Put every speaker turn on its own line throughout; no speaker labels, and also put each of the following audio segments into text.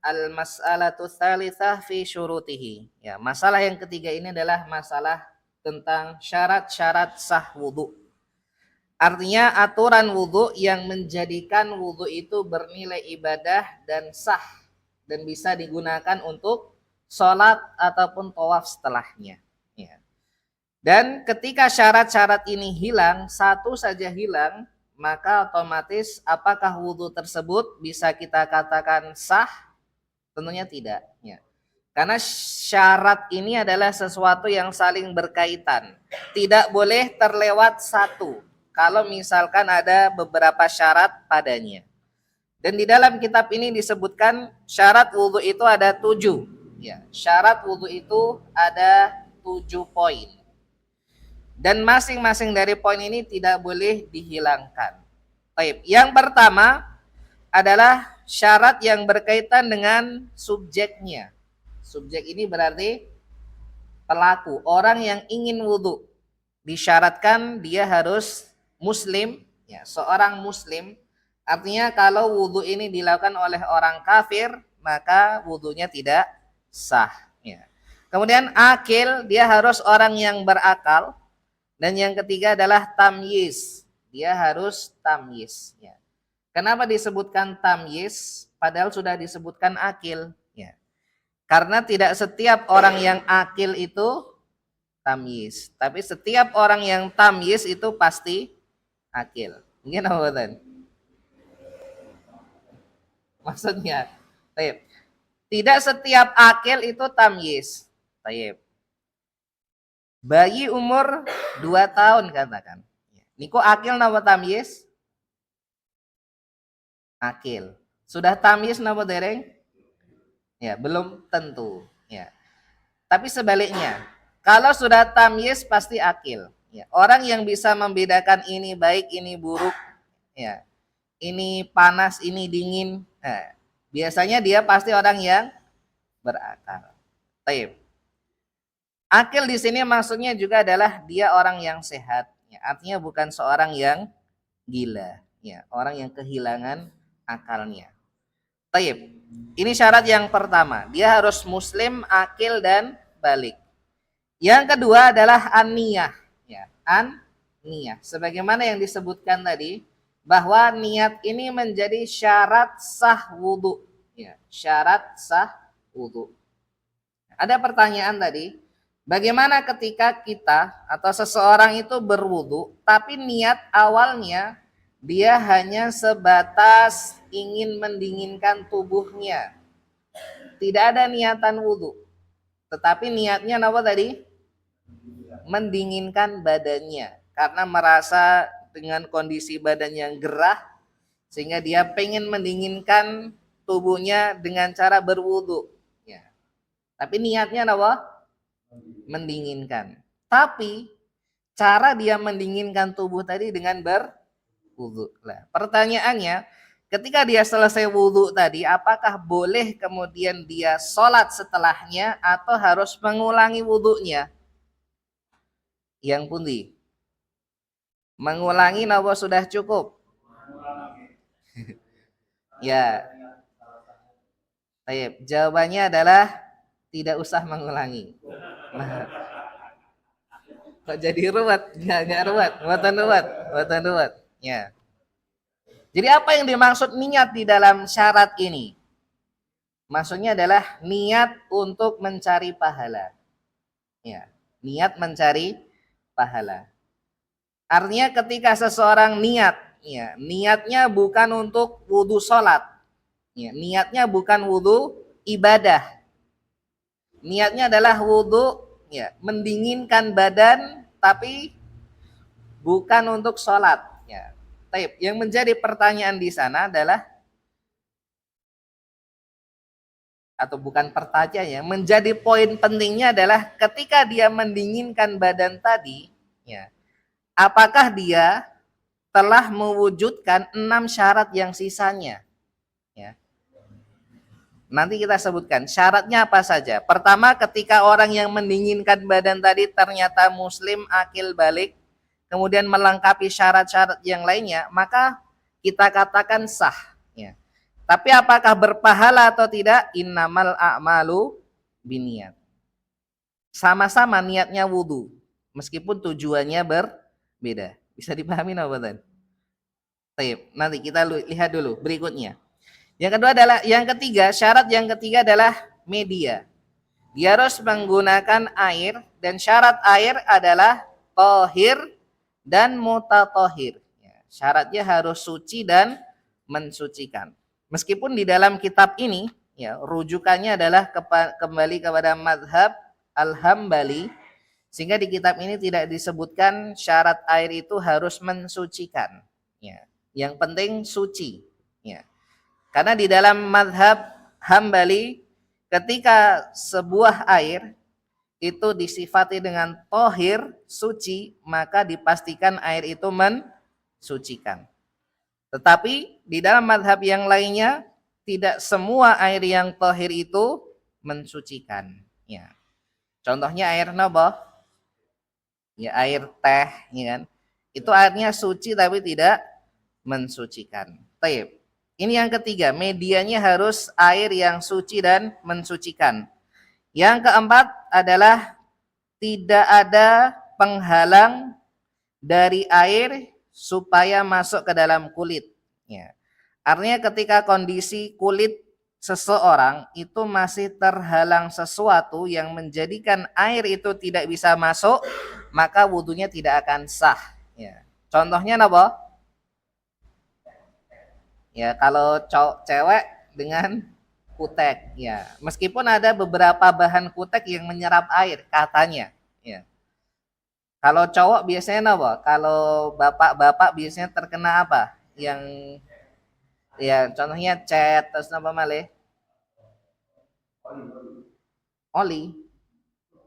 Al-mas'alatu tsalitsah fi syurutihi. Ya, masalah yang ketiga ini adalah masalah tentang syarat-syarat sah wudu. Artinya aturan wudu yang menjadikan wudu itu bernilai ibadah dan sah dan bisa digunakan untuk sholat ataupun tawaf setelahnya. Ya. Dan ketika syarat-syarat ini hilang, satu saja hilang, maka otomatis apakah wudu tersebut bisa kita katakan sah? Tentunya tidak. Ya. Karena syarat ini adalah sesuatu yang saling berkaitan. Tidak boleh terlewat satu. Kalau misalkan ada beberapa syarat padanya. Dan di dalam kitab ini disebutkan syarat wudhu itu ada 7. Ya, syarat wudhu itu ada 7 poin. Dan masing-masing dari poin ini tidak boleh dihilangkan. Baik, yang pertama adalah syarat yang berkaitan dengan subjeknya. Subjek ini berarti pelaku, orang yang ingin wudhu. Disyaratkan dia harus muslim, ya, seorang muslim. Artinya kalau wudhu ini dilakukan oleh orang kafir, maka wudhunya tidak sah. Ya. Kemudian akil, dia harus orang yang berakal. Dan yang ketiga adalah tamyiz, dia harus tamyiz. Ya. Kenapa disebutkan tamyiz? Padahal sudah disebutkan akil. Ya. Karena tidak setiap orang yang akil itu tamyiz, tapi setiap orang yang tamyiz itu pasti akil. Mungkin apa betul? Maksudnya, taib. Tidak setiap akil itu tamyiz. Taib. Bayi umur 2 tahun katakan. Niko akil nama tamyiz? Akil. Sudah tamyiz nama dereng? Ya, belum tentu. Ya. Tapi sebaliknya, kalau sudah tamyiz pasti akil. Ya. Orang yang bisa membedakan ini baik, ini buruk, ya, ini panas, ini dingin. Nah, biasanya dia pasti orang yang berakal. Taib. Akil di sini maksudnya juga adalah dia orang yang sehat. Ya, artinya bukan seorang yang gila. Ya, orang yang kehilangan akalnya. Taib. Ini syarat yang pertama. Dia harus muslim, akil, dan balik. Yang kedua adalah an-niyah. Ya, an-niyah. Sebagaimana yang disebutkan tadi, bahwa niat ini menjadi syarat sah wudu. Ya, syarat sah wudu. Ada pertanyaan tadi, bagaimana ketika kita atau seseorang itu berwudu, tapi niat awalnya dia hanya sebatas ingin mendinginkan tubuhnya. Tidak ada niatan wudu. Tetapi niatnya apa tadi? Mendinginkan badannya. Karena merasa dengan kondisi badan yang gerah, sehingga dia pengen mendinginkan tubuhnya dengan cara berwudu. Ya. Tapi niatnya apa? Mendinginkan. Tapi cara dia mendinginkan tubuh tadi dengan berwudu. Nah, pertanyaannya, ketika dia selesai wudu tadi, apakah boleh kemudian dia sholat setelahnya atau harus mengulangi wudunya? Yang pundi? Mengulangi napa sudah cukup? Ya. Baik, jawabannya adalah tidak usah mengulangi. Nah, kok jadi ruwet? Enggak ruwet. Buatan ruwet. Ya. Jadi apa yang dimaksud niat di dalam syarat ini? Maksudnya adalah niat untuk mencari pahala. Ya, niat mencari pahala. Artinya ketika seseorang niat, ya, niatnya bukan untuk wudu sholat, ya, niatnya bukan wudu ibadah, niatnya adalah wudu, ya, mendinginkan badan, tapi bukan untuk sholat. Ya. Taib. Yang menjadi pertanyaan di sana adalah, atau bukan pertanyaan, ya, menjadi poin pentingnya adalah ketika dia mendinginkan badan tadi, ya, apakah dia telah mewujudkan 6 syarat yang sisanya? Ya. Nanti kita sebutkan syaratnya apa saja. Pertama, ketika orang yang mendinginkan badan tadi ternyata muslim, akil, balik, kemudian melengkapi syarat-syarat yang lainnya, maka kita katakan sah. Ya. Tapi apakah berpahala atau tidak? Innamal a'malu binniyat. Sama-sama niatnya wudu, meskipun tujuannya berbeda. Bisa dipahami nggak? Baik, nanti kita lihat dulu berikutnya. Yang ketiga, syarat yang ketiga adalah media. Dia harus menggunakan air, dan syarat air adalah tohir dan mutatohir. Syaratnya harus suci dan mensucikan. Meskipun di dalam kitab ini, ya, rujukannya adalah kembali kepada madhab Al-Hambali, sehingga di kitab ini tidak disebutkan syarat air itu harus mensucikan. Ya. Yang penting suci. Ya. Karena di dalam madhab Hambali, ketika sebuah air itu disifati dengan tohir, suci, maka dipastikan air itu mensucikan. Tetapi di dalam madhab yang lainnya, tidak semua air yang tohir itu mensucikan. Ya. Contohnya air napa? Ya, air teh, ya kan? Itu airnya suci tapi tidak mensucikan. Taib. Ini yang ketiga, medianya harus air yang suci dan mensucikan. Yang keempat adalah tidak ada penghalang dari air supaya masuk ke dalam kulit. Ya. Artinya ketika kondisi kulit seseorang itu masih terhalang sesuatu yang menjadikan air itu tidak bisa masuk, maka wudunya tidak akan sah. Ya. Contohnya apa? Ya, kalau cewek dengan kutek, ya. Meskipun ada beberapa bahan kutek yang menyerap air katanya, ya. Kalau cowok biasanya apa? Kalau bapak-bapak biasanya terkena apa? Yang ya contohnya cat, terus apa malih? Oli.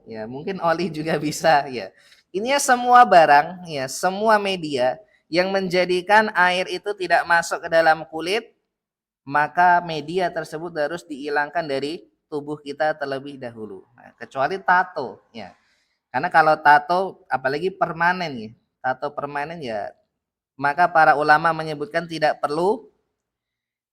Ya, mungkin oli juga bisa, ya. Ini ya semua barang, ya, semua media yang menjadikan air itu tidak masuk ke dalam kulit, maka media tersebut harus dihilangkan dari tubuh kita terlebih dahulu. Nah, kecuali tato, ya. Karena kalau tato, apalagi permanen, ya, tato permanen, ya, maka para ulama menyebutkan tidak perlu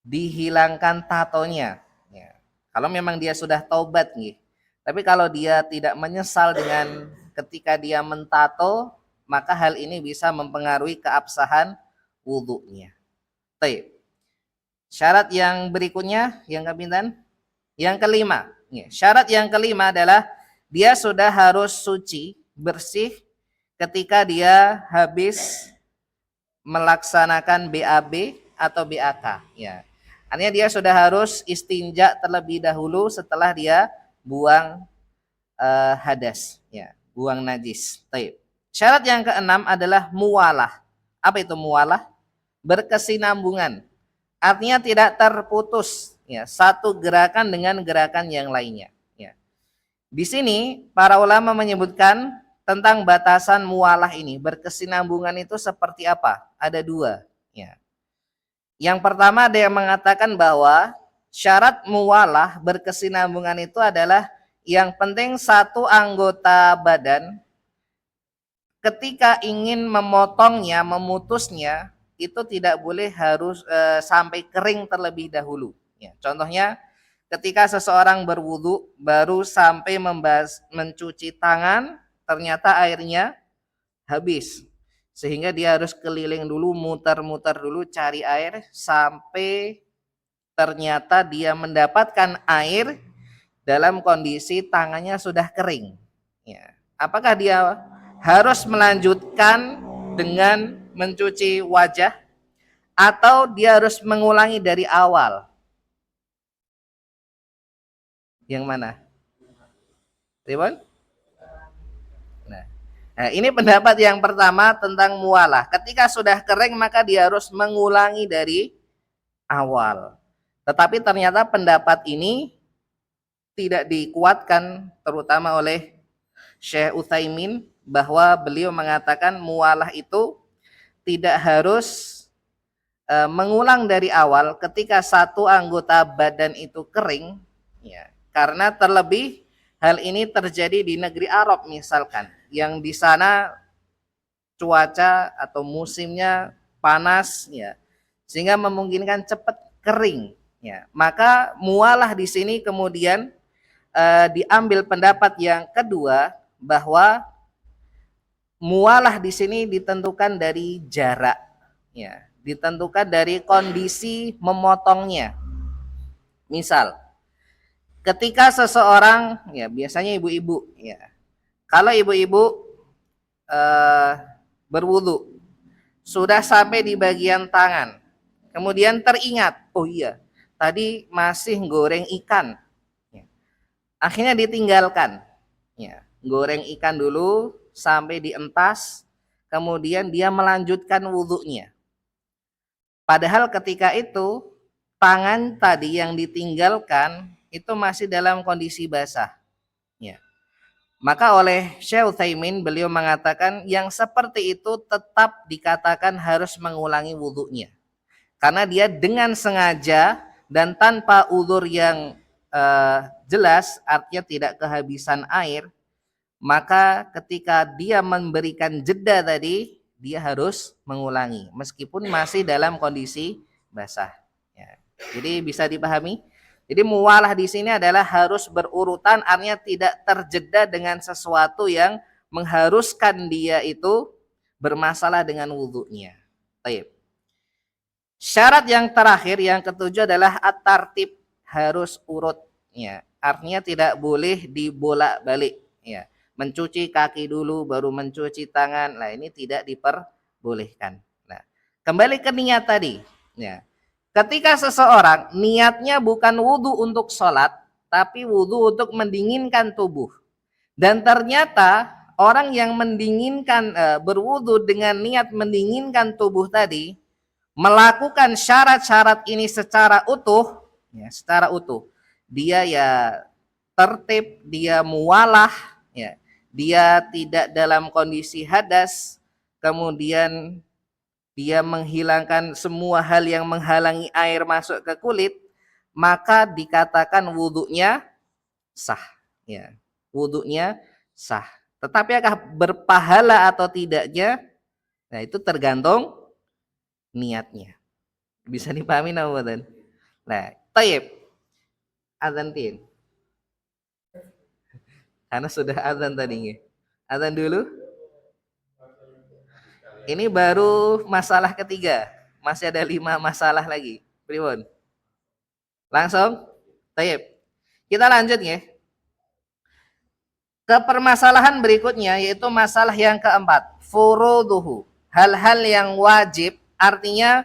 dihilangkan tatonya. Ya. Kalau memang dia sudah taubat, ya. Tapi kalau dia tidak menyesal dengan ketika dia mentato, maka hal ini bisa mempengaruhi keabsahan wudhunya. Baik. Syarat yang berikutnya, yang kepintan, yang kelima. Syarat yang kelima adalah dia sudah harus suci, bersih ketika dia habis melaksanakan BAB atau BAK. Ya. Artinya dia sudah harus istinja terlebih dahulu setelah dia buang hadas, ya, buang najis. Taib. Syarat yang keenam adalah muwalah. Apa itu muwalah? Berkesinambungan. Artinya tidak terputus, ya, satu gerakan dengan gerakan yang lainnya. Ya. Di sini para ulama menyebutkan tentang batasan muwalah ini, berkesinambungan itu seperti apa? Ada dua. Ya. Yang pertama ada yang mengatakan bahwa syarat muwalah berkesinambungan itu adalah yang penting satu anggota badan ketika ingin memotongnya, memutusnya, itu tidak boleh harus sampai kering terlebih dahulu. Ya, contohnya ketika seseorang berwudu baru sampai mencuci tangan, ternyata airnya habis, sehingga dia harus keliling dulu, muter-muter dulu cari air sampai ternyata dia mendapatkan air dalam kondisi tangannya sudah kering. Ya. Apakah dia harus melanjutkan dengan mencuci wajah atau dia harus mengulangi dari awal? Yang mana? Ribon? Nah, ini pendapat yang pertama tentang mualah. Ketika sudah kering maka dia harus mengulangi dari awal. Tetapi ternyata pendapat ini tidak dikuatkan terutama oleh Syekh Utsaimin, bahwa beliau mengatakan mualah itu tidak harus mengulang dari awal ketika satu anggota badan itu kering, ya, karena terlebih hal ini terjadi di negeri Arab misalkan, yang di sana cuaca atau musimnya panas, ya, sehingga memungkinkan cepat kering. Ya, maka mualah di sini kemudian diambil pendapat yang kedua bahwa mualah di sini ditentukan dari jarak, ya, ditentukan dari kondisi memotongnya. Misal, ketika seseorang, ya biasanya ibu-ibu, ya, kalau ibu-ibu eh, berwudu sudah sampai di bagian tangan, kemudian teringat, oh iya, tadi masih goreng ikan, ya, akhirnya ditinggalkan, ya, goreng ikan dulu sampai dientas, kemudian dia melanjutkan wudhunya. Padahal ketika itu tangan tadi yang ditinggalkan itu masih dalam kondisi basah. Ya. Maka oleh Syekh Utsaimin beliau mengatakan yang seperti itu tetap dikatakan harus mengulangi wudhunya. Karena dia dengan sengaja dan tanpa uzur yang jelas, artinya tidak kehabisan air, maka ketika dia memberikan jeda tadi, dia harus mengulangi meskipun masih dalam kondisi basah. Ya. Jadi bisa dipahami. Jadi muwalah di sini adalah harus berurutan, artinya tidak terjeda dengan sesuatu yang mengharuskan dia itu bermasalah dengan wudhunya. Baik. Syarat yang terakhir yang ketujuh adalah at-tartib, harus urut. Ya. Artinya tidak boleh dibolak-balik. Ya. Mencuci kaki dulu baru mencuci tangan. Nah, ini tidak diperbolehkan. Nah, kembali ke niat tadi. Ya. Ketika seseorang niatnya bukan wudhu untuk sholat, tapi wudhu untuk mendinginkan tubuh. Dan ternyata orang yang mendinginkan berwudhu dengan niat mendinginkan tubuh tadi melakukan syarat-syarat ini secara utuh, ya, secara utuh, dia ya tertib, dia mualah, ya, dia tidak dalam kondisi hadas, kemudian dia menghilangkan semua hal yang menghalangi air masuk ke kulit, maka dikatakan wudhunya sah, ya, wudhunya sah. Tetapi apakah berpahala atau tidaknya, nah itu tergantung niatnya. Bisa dipahami nawadan. Nah, taib azan tin. Karena sudah azan tadinya. Azan dulu. Ini baru masalah ketiga. Masih ada 5 masalah lagi. Pribon. Langsung. Taib. Kita lanjut ya. Ke permasalahan berikutnya yaitu masalah yang keempat. Furuduhu. Hal-hal yang wajib, artinya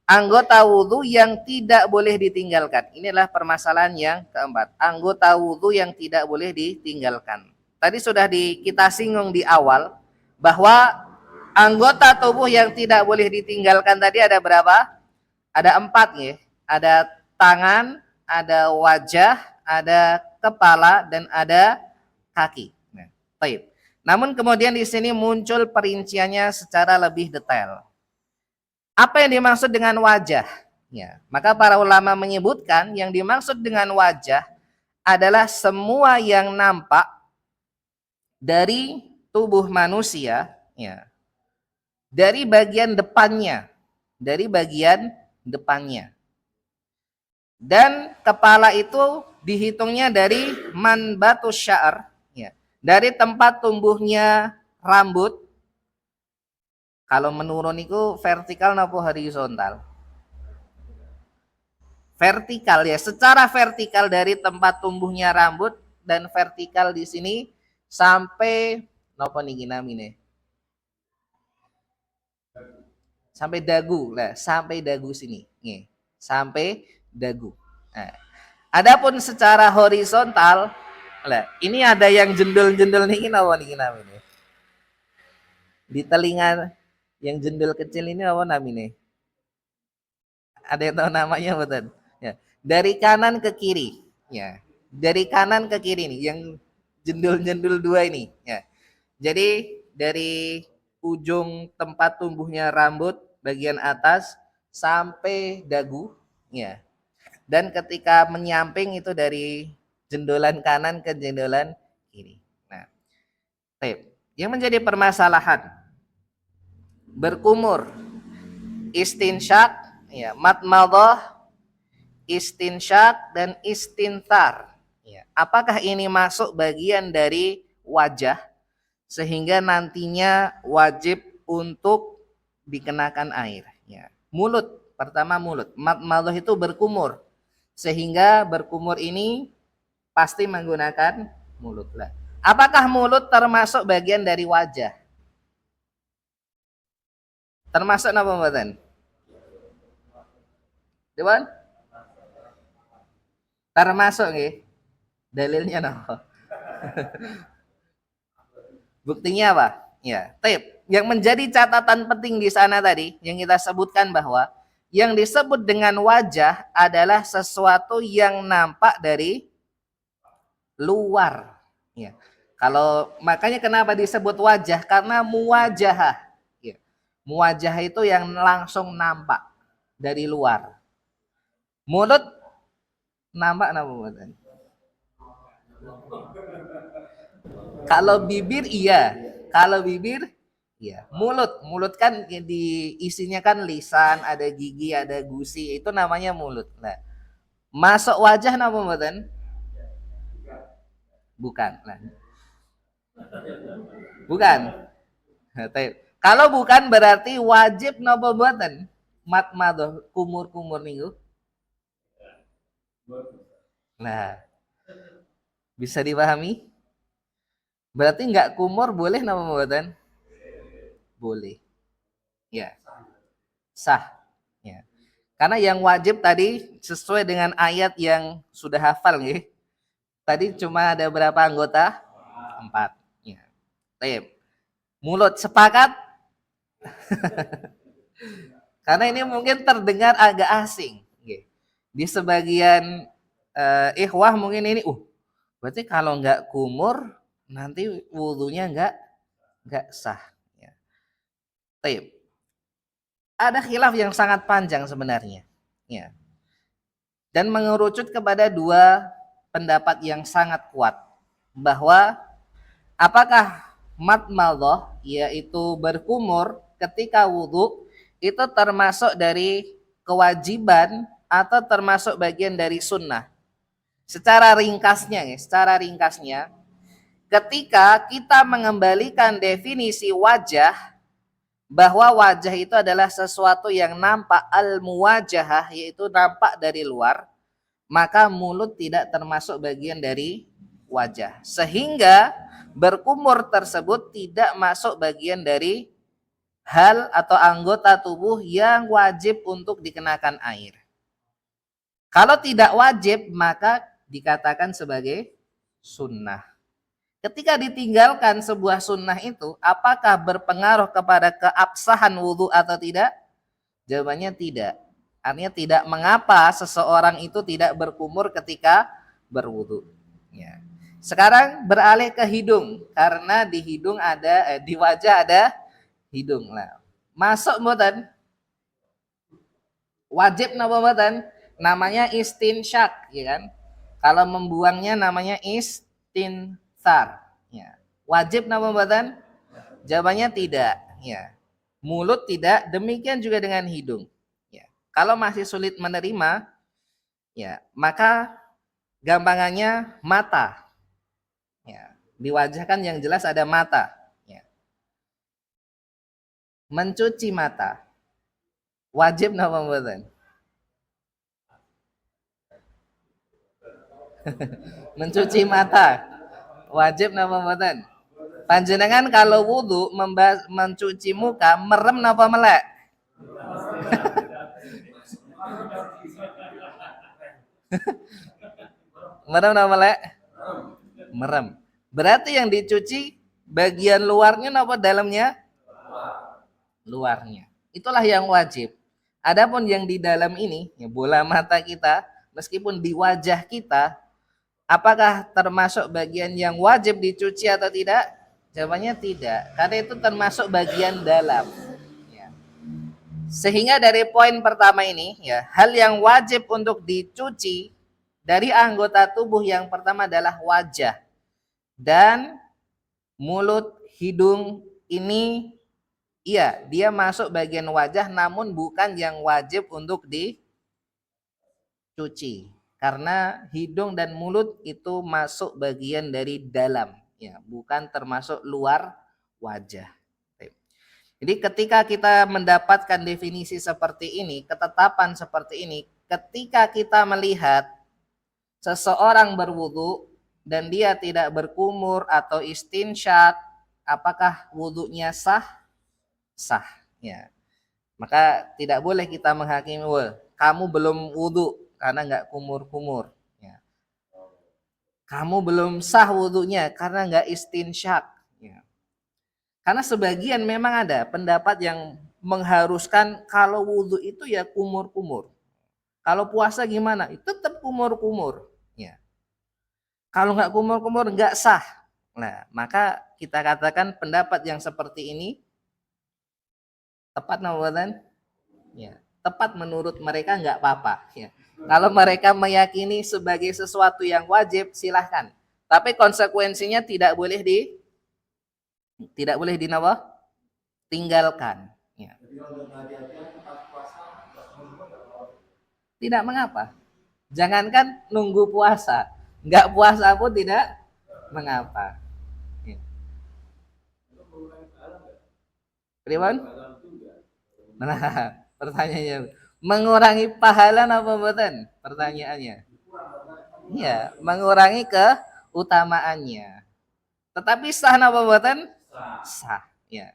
anggota wudhu yang tidak boleh ditinggalkan. Inilah permasalahan yang keempat. Anggota wudhu yang tidak boleh ditinggalkan. Tadi sudah kita singgung di awal bahwa anggota tubuh yang tidak boleh ditinggalkan tadi ada berapa? Ada 4 ya. Ada tangan, ada wajah, ada kepala, dan ada kaki. Nah, baik. Namun kemudian di sini muncul perinciannya secara lebih detail. Apa yang dimaksud dengan wajah? Ya, maka para ulama menyebutkan yang dimaksud dengan wajah adalah semua yang nampak dari tubuh manusia, ya, dari bagian depannya, dari bagian depannya. Dan kepala itu dihitungnya dari manbatus sya'ar, ya, dari tempat tumbuhnya rambut. Kalau menurun itu vertikal atau horizontal? Vertikal ya, secara vertikal dari tempat tumbuhnya rambut, dan vertikal di sini sampai nopo niki namine? Sampai dagu lah, sampai dagu sini. Nih, sampai dagu. Nah, adapun secara horizontal lah, ini ada yang jendol-jendol niki napa niki namine? Di telinga yang jendol kecil ini apa namanya? Ada yang tahu namanya betul? Ya. Dari kanan ke kiri, ya. Dari kanan ke kiri nih, yang jendul-jendul 2 ini, ya. Jadi dari ujung tempat tumbuhnya rambut bagian atas sampai dagu, ya. Dan ketika menyamping itu dari jendolan kanan ke jendolan kiri. Nah, yang menjadi permasalahan berkumur, istinsyak, ya, madmadah, istinsyak dan istintar. Ya. Apakah ini masuk bagian dari wajah sehingga nantinya wajib untuk dikenakan air? Ya. Mulut, pertama mulut. Madmadah itu berkumur, sehingga berkumur ini pasti menggunakan mulut lah. Apakah mulut termasuk bagian dari wajah? Termasuk apa mboten? Dewan? Termasuk nggih. Dalilnya napa? Buktinya apa? Ya, tip. Yang menjadi catatan penting di sana tadi yang kita sebutkan bahwa yang disebut dengan wajah adalah sesuatu yang nampak dari luar. Ya. Kalau makanya kenapa disebut wajah? Karena muwajahah. Ya. Muwajah itu yang langsung nampak dari luar. Mulut nampak nampak. Kalau bibir iya, kalau bibir iya. Mulut kan di isinya kan lisan, ada gigi, ada gusi, itu namanya mulut. Nah, masuk wajah nama mboten? Bukan. Nah, bukan. Nah, kalau bukan berarti wajib napa mboten? Matmadah kumur-kumur niku. Nah, bisa dipahami? Berarti nggak kumur boleh napa mboten? Boleh. Ya, sah. Ya. Karena yang wajib tadi sesuai dengan ayat yang sudah hafal nih. Tadi cuma ada berapa anggota? 4. Ya. Tip. Mulut sepakat? Karena ini mungkin terdengar agak asing. Di sebagian ikhwah mungkin ini, berarti kalau nggak kumur nanti wudhunya nggak sah. Ya. Tip. Ada khilaf yang sangat panjang sebenarnya. Ya. Dan mengerucut kepada dua pendapat yang sangat kuat bahwa apakah madmadah yaitu berkumur ketika wudhu itu termasuk dari kewajiban atau termasuk bagian dari sunnah. Secara ringkasnya, ketika kita mengembalikan definisi wajah bahwa wajah itu adalah sesuatu yang nampak al-muwajahah, yaitu nampak dari luar, maka mulut tidak termasuk bagian dari wajah. Sehingga berkumur tersebut tidak masuk bagian dari hal atau anggota tubuh yang wajib untuk dikenakan air. Kalau tidak wajib, maka dikatakan sebagai sunnah. Ketika ditinggalkan sebuah sunnah itu, apakah berpengaruh kepada keabsahan wudhu atau tidak? Jawabannya tidak. Artinya tidak mengapa seseorang itu tidak berkumur ketika berwudhu. Ya. Sekarang beralih ke hidung, karena di hidung ada, di wajah ada hidung. Nah, masuk mboten? Wajib napa mboten? Namanya istinsyak, ya kan? Kalau membuangnya namanya istinsar. Ya. Wajib napa mboten? Jawabannya tidak. Ya. Mulut tidak, demikian juga dengan hidung. Ya. Kalau masih sulit menerima, ya maka gampangannya mata. Ya. Di wajah kan yang jelas ada mata. Ya. Mencuci mata. Wajib napa mboten? Mencuci mata. Wajib napa mboten? Panjenengan kalau wudhu mencuci muka merem napa melek? Merem napa melek? Merem. Berarti yang dicuci bagian luarnya napa dalamnya? Luarnya. Itulah yang wajib. Adapun yang di dalam ini, ya bola mata kita, meskipun di wajah kita, apakah termasuk bagian yang wajib dicuci atau tidak? Jawabannya tidak, karena itu termasuk bagian dalam. Ya. Sehingga dari poin pertama ini, ya, hal yang wajib untuk dicuci dari anggota tubuh yang pertama adalah wajah dan mulut, hidung ini, iya, dia masuk bagian wajah, namun bukan yang wajib untuk cuci. Karena hidung dan mulut itu masuk bagian dari dalam, ya, bukan termasuk luar wajah. Jadi ketika kita mendapatkan definisi seperti ini, ketetapan seperti ini, ketika kita melihat seseorang berwudu dan dia tidak berkumur atau istinsyak, apakah wudunya sah? Sah, ya. Maka tidak boleh kita menghakimi, wah, kamu belum wudu karena nggak kumur-kumur. Ya. Kamu belum sah wudunya karena nggak istinsyak. Ya. Karena sebagian memang ada pendapat yang mengharuskan kalau wudu itu ya kumur-kumur. Kalau puasa gimana? Itu tetap kumur-kumur. Ya. Kalau nggak kumur-kumur nggak sah. Nah, maka kita katakan pendapat yang seperti ini tepat namanya, ya, tepat menurut mereka nggak apa-apa. Ya. Kalau mereka meyakini sebagai sesuatu yang wajib, silahkan. Tapi konsekuensinya tidak boleh tinggalkan. Ya. Tidak mengapa. Jangankan nunggu puasa, nggak puasa pun tidak mengapa. Ya. Pribon? Nah, pertanyaannya mengurangi pahala apa mboten? Pertanyaannya. Iya, mengurangi keutamaannya. Tetapi sah apa mboten? Sah. Ya.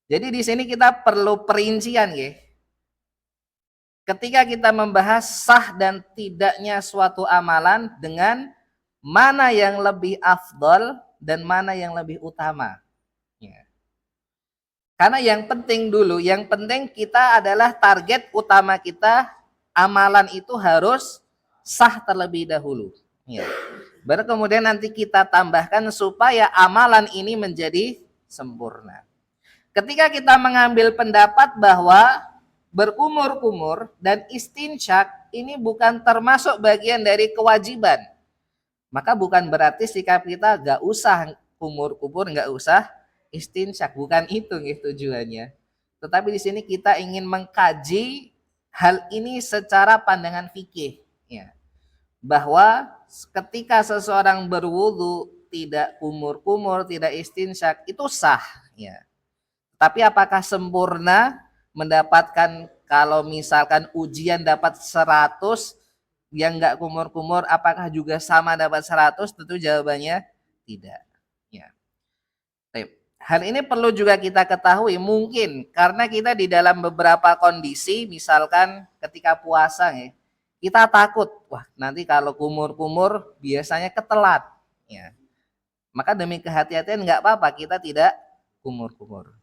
Jadi di sini kita perlu perincian ya. Ketika kita membahas sah dan tidaknya suatu amalan dengan mana yang lebih afdol dan mana yang lebih utama. Ya. Karena yang penting dulu, yang penting kita adalah target utama kita, amalan itu harus sah terlebih dahulu. Ya. Baru kemudian nanti kita tambahkan supaya amalan ini menjadi sempurna. Ketika kita mengambil pendapat bahwa berkumur-kumur dan istinsyak ini bukan termasuk bagian dari kewajiban, maka bukan berarti sikap kita gak usah kumur-kumur, gak usah istinsyak, bukan itu tujuannya. Tetapi di sini kita ingin mengkaji hal ini secara pandangan fikih, ya. Bahwa ketika seseorang berwudu tidak kumur-kumur, tidak istinsyak, itu sah, ya. Tapi apakah sempurna mendapatkan, kalau misalkan ujian dapat 100, yang nggak kumur-kumur apakah juga sama dapat 100? Tentu jawabannya tidak. Ya. Hal ini perlu juga kita ketahui, mungkin karena kita di dalam beberapa kondisi, misalkan ketika puasa ya, kita takut, wah nanti kalau kumur-kumur biasanya ketelat. Ya. Maka demi kehati-hatian nggak apa-apa kita tidak kumur-kumur.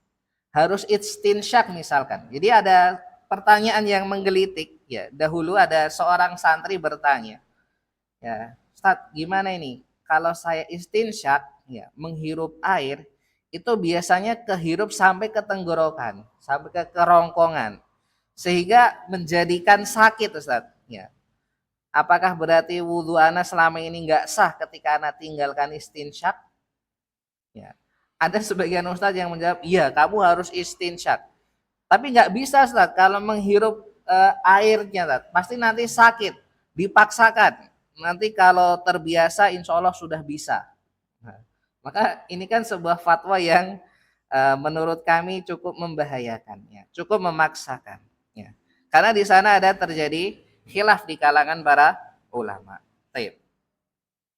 Harus istinsyak misalkan. Jadi ada pertanyaan yang menggelitik, ya. Dahulu ada seorang santri bertanya, ya, Ustaz, gimana ini? Kalau saya istinsyak, ya, menghirup air, itu biasanya kehirup sampai ke tenggorokan, sampai ke kerongkongan, sehingga menjadikan sakit, Ustaz. Ya. Apakah berarti wudhu ana selama ini nggak sah ketika ana tinggalkan istinsyak? Ya. Ada sebagian ustadz yang menjawab, iya kamu harus istinsyak. Tapi nggak bisa Ustaz, kalau menghirup airnya Ustaz, pasti nanti sakit, dipaksakan. Nanti kalau terbiasa insya Allah sudah bisa. Nah, maka ini kan sebuah fatwa yang menurut kami cukup membahayakan, ya, cukup memaksakan. Ya. Karena di sana ada terjadi khilaf di kalangan para ulama. Baik.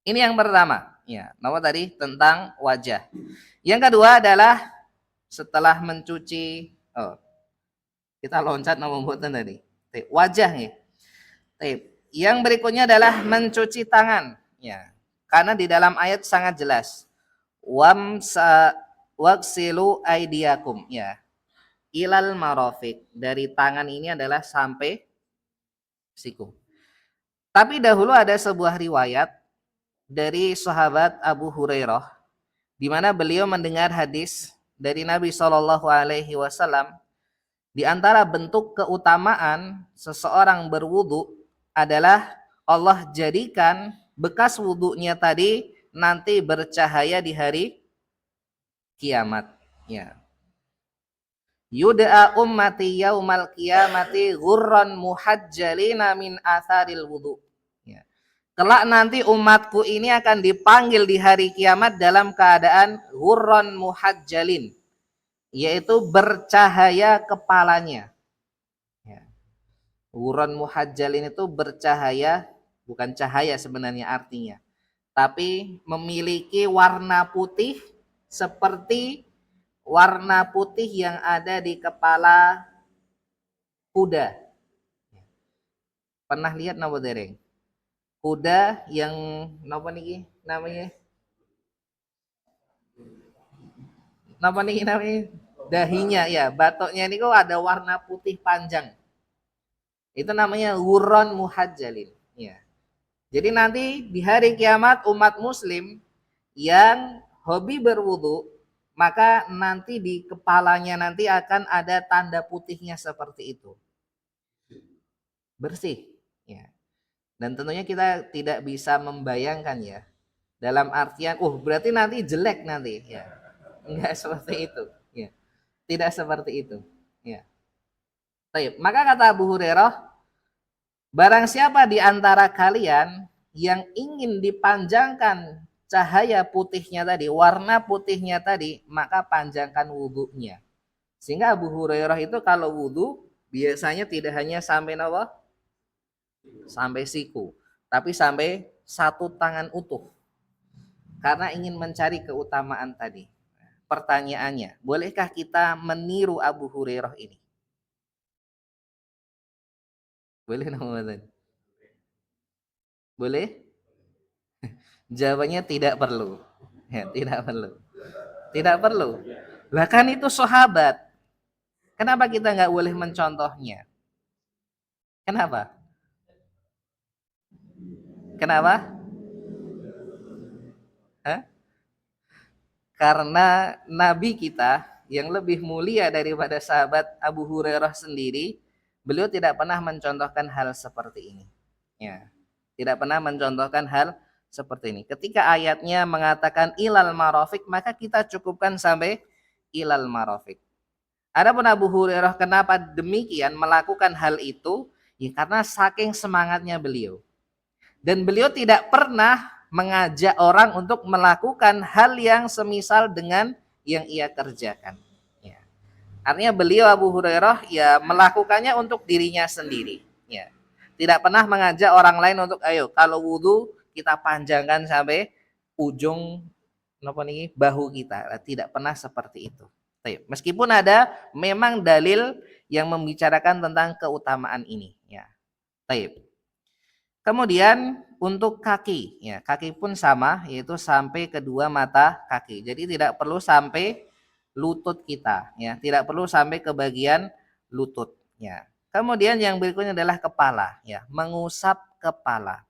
Ini yang pertama, ya, nama tadi tentang wajah. Yang kedua adalah setelah mencuci, kita loncat nama buatan tadi. Wajah nih. Yang berikutnya adalah mencuci tangan, ya. Karena di dalam ayat sangat jelas. Waksilu aidiakum, ya. Ilal marofik, dari tangan ini adalah sampai siku. Tapi dahulu ada sebuah riwayat dari sahabat Abu Hurairah, di mana beliau mendengar hadis dari Nabi Shallallahu Alaihi Wasallam. Di antara bentuk keutamaan seseorang berwudu adalah Allah jadikan bekas wudunya tadi nanti bercahaya di hari kiamat. Ya. Yud'a ummati yaumal qiyamati ghurran muhajjalina min atharil wudu. Ya. Kelak nanti umatku ini akan dipanggil di hari kiamat dalam keadaan ghurran muhajjalin, yaitu bercahaya kepalanya. Ya. Ghurran muhajjalin itu bercahaya, bukan cahaya sebenarnya artinya, tapi memiliki warna putih seperti warna putih yang ada di kepala kuda. Pernah lihat napa dereng? Kuda yang napa niki namanya? Napa niki namanya? Dahinya ya, batoknya ini kok ada warna putih panjang. Itu namanya ghurran muhajjalin. Ya. Jadi nanti di hari kiamat umat muslim yang hobi berwudu, maka nanti di kepalanya nanti akan ada tanda putihnya seperti itu. Bersih. Ya. Dan tentunya kita tidak bisa membayangkan ya. Dalam artian, berarti nanti jelek nanti. Ya. Enggak seperti itu. Ya. Tidak seperti itu. Ya. Baik. Maka kata Abu Hurairah, barang siapa di antara kalian yang ingin dipanjangkan cahaya putihnya tadi, warna putihnya tadi, maka panjangkan wudhunya. Sehingga Abu Hurairah itu kalau wudhu biasanya tidak hanya sampai apa? Sampai siku, tapi sampai satu tangan utuh. Karena ingin mencari keutamaan tadi. Pertanyaannya, bolehkah kita meniru Abu Hurairah ini? Boleh namanya? Boleh? Jawabannya tidak perlu. Ya, tidak perlu. Tidak perlu. Bahkan itu sahabat. Kenapa kita nggak boleh mencontohnya? Kenapa? Kenapa? Hah? Karena Nabi kita yang lebih mulia daripada sahabat Abu Hurairah sendiri, beliau tidak pernah mencontohkan hal seperti ini. Ya, tidak pernah mencontohkan hal seperti ini. Ketika ayatnya mengatakan ilal marofik, maka kita cukupkan sampai ilal marofik. Adapun Abu Hurairah kenapa demikian melakukan hal itu? Ya karena saking semangatnya beliau. Dan beliau tidak pernah mengajak orang untuk melakukan hal yang semisal dengan yang ia kerjakan. Ya. Artinya beliau Abu Hurairah ya melakukannya untuk dirinya sendiri. Ya. Tidak pernah mengajak orang lain untuk ayo kalau wudhu kita panjangkan sampai ujung bahu kita. Tidak pernah seperti itu. Meskipun ada memang dalil yang membicarakan tentang keutamaan ini. Ya. Kemudian untuk kaki, ya kaki pun sama, yaitu sampai kedua mata kaki. Jadi tidak perlu sampai lutut kita, ya tidak perlu sampai ke bagian lutut. Ya. Kemudian yang berikutnya adalah kepala, ya mengusap kepala.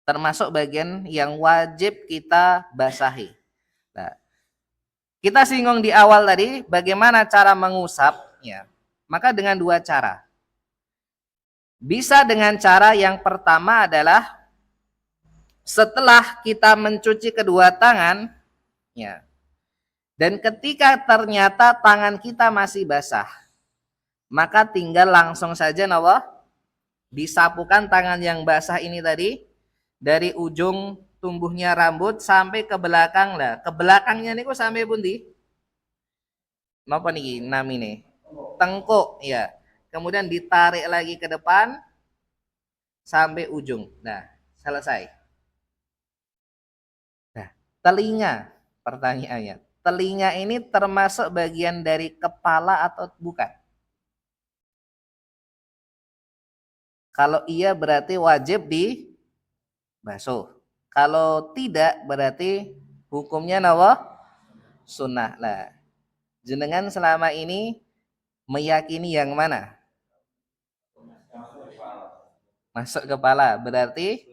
Termasuk bagian yang wajib kita basahi. Nah, kita singgung di awal tadi bagaimana cara mengusap, ya. Maka dengan dua cara. Bisa dengan cara yang pertama adalah setelah kita mencuci kedua tangan, ya. Dan ketika ternyata tangan kita masih basah, maka tinggal langsung saja disapukan tangan yang basah ini tadi dari ujung tumbuhnya rambut sampai ke belakang lah. Ke belakangnya niku sampai pundi? Napa niki namine? Tengkuk ya. Kemudian ditarik lagi ke depan sampai ujung. Nah, selesai. Nah, telinga pertanyaannya. Telinga ini termasuk bagian dari kepala atau bukan? Kalau iya berarti wajib dibasuh. Kalau tidak berarti hukumnya sunnah. Lah, jenengan selama ini meyakini yang mana? Masuk kepala berarti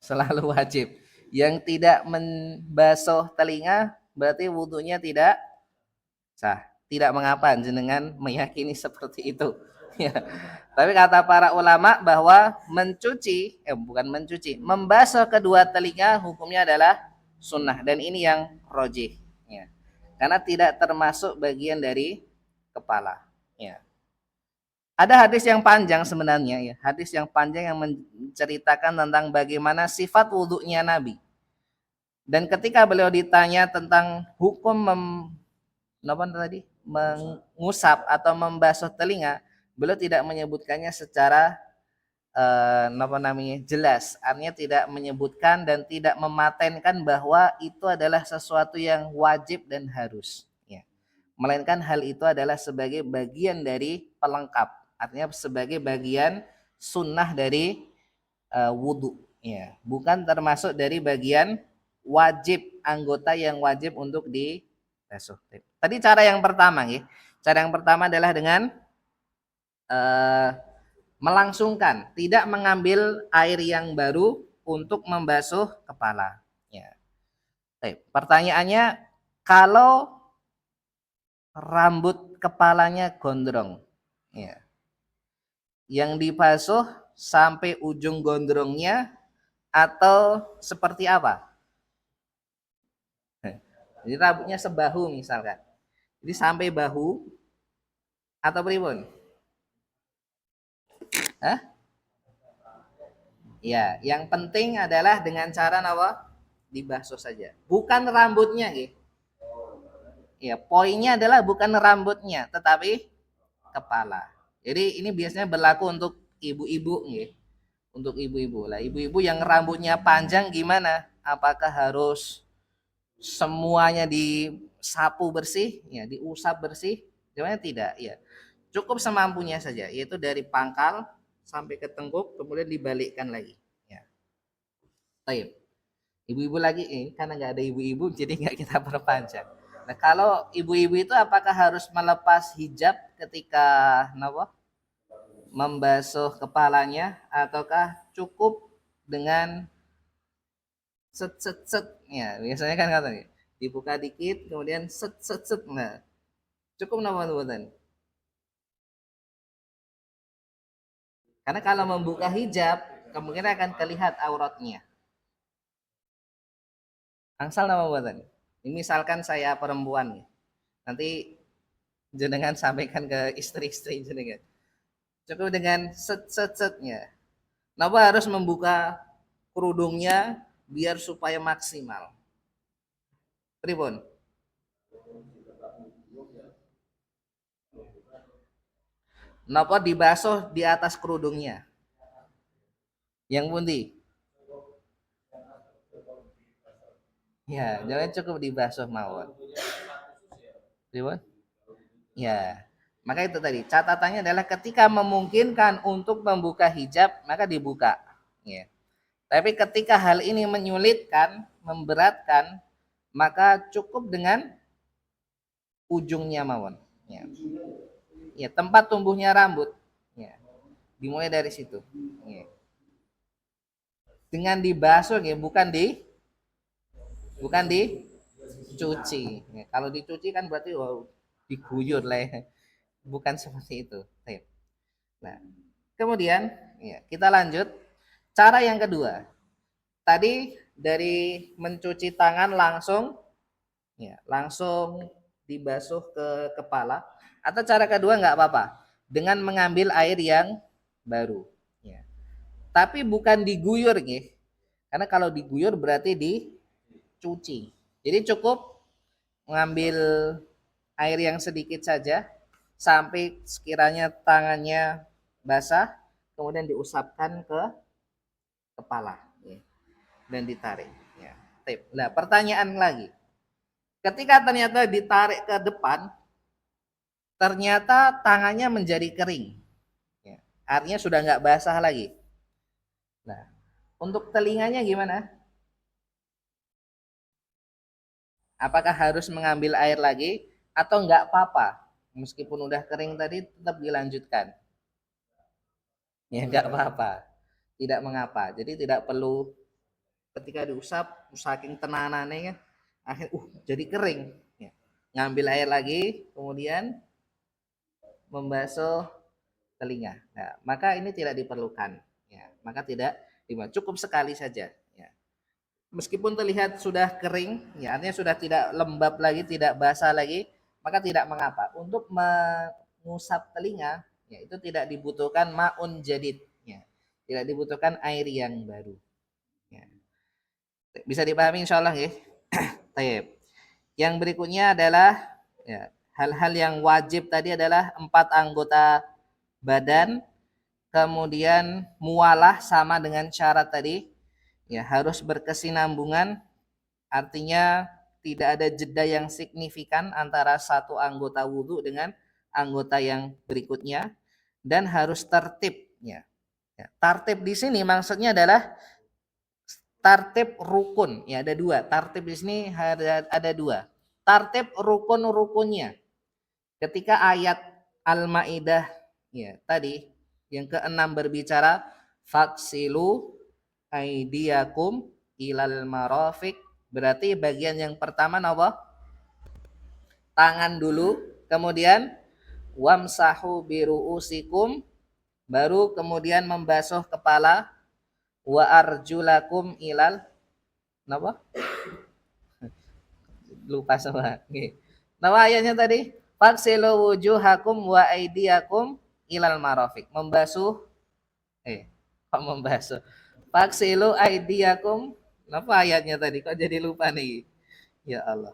selalu wajib. Yang tidak membasuh telinga berarti wudhunya tidak sah. Tidak mengapa jenengan meyakini seperti itu. Ya. Tapi kata para ulama bahwa membasuh kedua telinga hukumnya adalah sunnah dan ini yang rojih. Ya. karena tidak termasuk bagian dari kepala. Ya. Ada hadis yang panjang sebenarnya ya, hadis yang panjang yang menceritakan tentang bagaimana sifat wudhunya Nabi. Dan ketika beliau ditanya tentang hukum mengusap atau membasuh telinga, beliau tidak menyebutkannya secara jelas. Artinya tidak menyebutkan dan tidak mematenkan bahwa itu adalah sesuatu yang wajib dan harus. Ya. Melainkan hal itu adalah sebagai bagian dari pelengkap. Artinya sebagai bagian sunnah dari wudhu. Ya. Bukan termasuk dari bagian wajib, anggota yang wajib untuk dibasuh. Tadi cara yang pertama, ya. Cara yang pertama adalah dengan melangsungkan, tidak mengambil air yang baru untuk membasuh kepala. Ya. Pertanyaannya, kalau rambut kepalanya gondrong, ya, yang dibasuh sampai ujung gondrongnya atau seperti apa? Jadi rambutnya sebahu misalkan, jadi sampai bahu atau pripun? Hah? Ya, yang penting adalah dengan cara apa? Dibasuh saja. Bukan rambutnya, gitu. Ya, poinnya adalah bukan rambutnya, tetapi kepala. Jadi ini biasanya berlaku untuk ibu-ibu, gitu. Untuk ibu-ibu lah. Ibu-ibu yang rambutnya panjang gimana? Apakah harus semuanya disapu bersih, ya, diusap bersih? Jawabannya tidak, ya. Cukup semampunya saja, yaitu dari pangkal sampai ke tengkuk, kemudian dibalikkan lagi. Ya. Baik. Ibu-ibu lagi, karena nggak ada ibu-ibu, jadi nggak kita perpanjang. Nah, kalau ibu-ibu itu apakah harus melepas hijab ketika membasuh kepalanya, ataukah cukup dengan set set set? Ya, biasanya kan katanya dibuka dikit, kemudian set set set. Nah, cukup napa buatan? Karena kalau membuka hijab, kemungkinan akan terlihat auratnya. Angsal nama buatan. Ini misalkan saya perempuan, nanti jenengan sampaikan ke istri-istri jenengan. Cukup dengan set set setnya. Kenapa harus membuka kerudungnya biar supaya maksimal? Pripun? Kenapa dibasuh di atas kerudungnya? Yang pundi? Ya, jangan cukup dibasuh mawon. Pripun? Ya. Maka itu tadi, catatannya adalah ketika memungkinkan untuk membuka hijab, maka dibuka. Ya. Tapi ketika hal ini menyulitkan, memberatkan, maka cukup dengan ujungnya mawon. Ya. Ya, tempat tumbuhnya rambut. Ya. Dimulai dari situ. Ya. Dengan dibasuh, ya, bukan dicuci. Ya. Kalau dicuci kan berarti diguyur lah, ya. Bukan seperti itu. Nah, kemudian ya, kita lanjut. Cara yang kedua, tadi dari mencuci tangan langsung, ya, langsung dibasuh ke kepala. Atau cara kedua nggak apa-apa, dengan mengambil air yang baru. Ya. Tapi bukan diguyur, ya. Karena kalau diguyur berarti dicuci. Jadi cukup mengambil air yang sedikit saja sampai sekiranya tangannya basah, kemudian diusapkan ke kepala, ya, dan ditarik. Ya. Nah, pertanyaan lagi, ketika ternyata ditarik ke depan, ternyata tangannya menjadi kering, ya, artinya sudah nggak basah lagi. Nah, untuk telinganya gimana? Apakah harus mengambil air lagi atau nggak apa-apa? Meskipun udah kering tadi tetap dilanjutkan. Ya nggak apa-apa, tidak mengapa. Jadi tidak perlu ketika diusap saking tenanannya kan akhir jadi kering. Ya. Ngambil air lagi, kemudian membasuh telinga. Nah, maka ini tidak diperlukan. Ya, maka tidak cukup sekali saja. Ya. meskipun terlihat sudah kering, ya artinya sudah tidak lembab lagi, tidak basah lagi, maka tidak mengapa. Untuk mengusap telinga, ya itu tidak dibutuhkan maun jadid, ya. Tidak dibutuhkan air yang baru. Ya. Bisa dipahami insyaallah ya. Taib. Yang berikutnya adalah ya, hal-hal yang wajib tadi adalah 4 anggota badan, kemudian mualah sama dengan syarat tadi, ya harus berkesinambungan, artinya tidak ada jeda yang signifikan antara satu anggota wudhu dengan anggota yang berikutnya, dan harus tertib. Ya. Tartib di sini maksudnya adalah tartib rukun. Ya ada dua. Tartib di sini ada dua. Tartib rukun-rukunnya. Ketika ayat Al-Maidah ya tadi yang keenam berbicara faksilu aidiakum ilal marafiq, berarti bagian yang pertama apa? Tangan dulu, kemudian wamsahu biruusikum, baru kemudian membasuh kepala, wa arjulakum ilal apa? Lupa semua. Nama ayatnya tadi faksilu wujuhakum wa aidiakum ilal marafiq, membasuh kok membasuh, faksilu aidiakum, apa ayatnya tadi kok jadi lupa nih, ya Allah.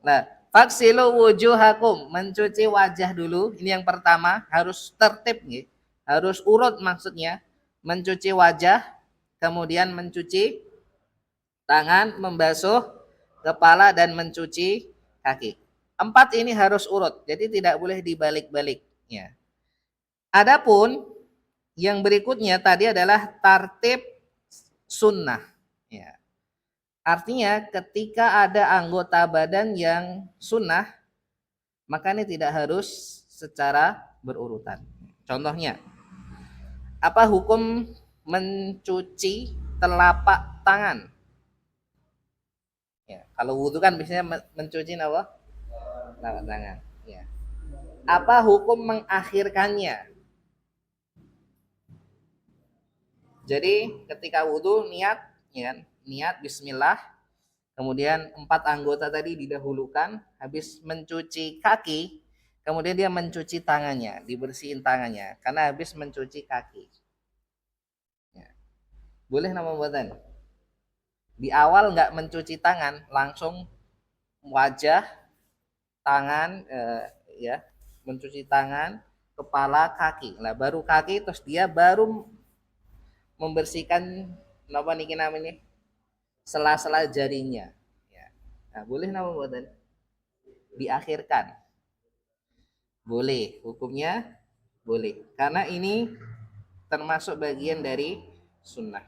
Nah, faksilu wujuhakum, mencuci wajah dulu, ini yang pertama, harus tertib nih, harus urut maksudnya, mencuci wajah, kemudian mencuci tangan, membasuh kepala dan mencuci kaki. 4 ini harus urut, jadi tidak boleh dibalik-balik ya. Adapun yang berikutnya tadi adalah tartib sunnah. Ya. Artinya ketika ada anggota badan yang sunnah, maka ini tidak harus secara berurutan. Contohnya, apa hukum mencuci telapak tangan? Ya, kalau wudhu kan biasanya mencuci apa? Telapak tangan. Ya. Apa hukum mengakhirkannya? Jadi ketika wudhu niat, ya, niat Bismillah, kemudian 4 anggota tadi didahulukan, habis mencuci kaki, kemudian dia mencuci tangannya, dibersihin tangannya, karena habis mencuci kaki. Ya. Boleh nama buatan? Di awal nggak mencuci tangan, langsung wajah, tangan, ya, mencuci tangan, kepala, kaki. Nah baru kaki, terus dia baru membersihkan apa nih namanya? Sela-sela jarinya. Ya. Nah, boleh nama buatan? Diakhirkan. Boleh, hukumnya boleh. Karena ini termasuk bagian dari sunnah.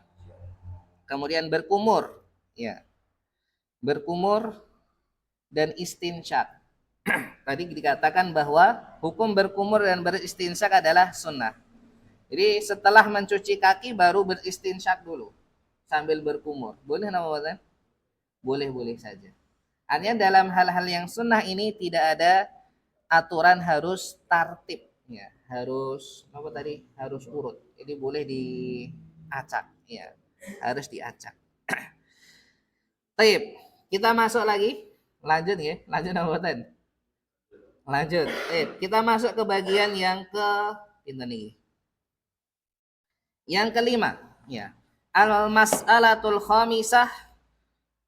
Kemudian berkumur, ya. Berkumur dan istinsyak. Tadi dikatakan bahwa hukum berkumur dan beristinsyak adalah sunnah. Jadi setelah mencuci kaki baru beristinsyak dulu sambil berkumur. Boleh nama buatan? Boleh-boleh saja. Artinya dalam hal-hal yang sunnah ini tidak ada aturan harus tartib, ya, harus apa tadi? Harus urut. Jadi boleh diacak, ya. Harus diacak. Baik, kita masuk lagi. Lanjut ya, lanjut apa buatan? Lanjut. Kita masuk ke bagian yang ke ini nih. Yang kelima, ya. Al-mas'alatul khamisah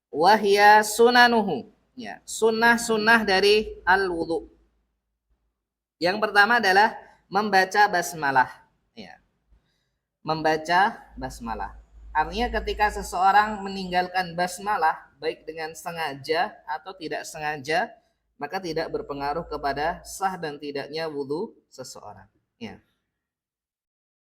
wahya sunanuhu. Ya, sunnah-sunnah dari al-wudu. Yang pertama adalah membaca basmalah. Ya. Membaca basmalah. Artinya ketika seseorang meninggalkan basmalah, baik dengan sengaja atau tidak sengaja, maka tidak berpengaruh kepada sah dan tidaknya wudu seseorang. Ya.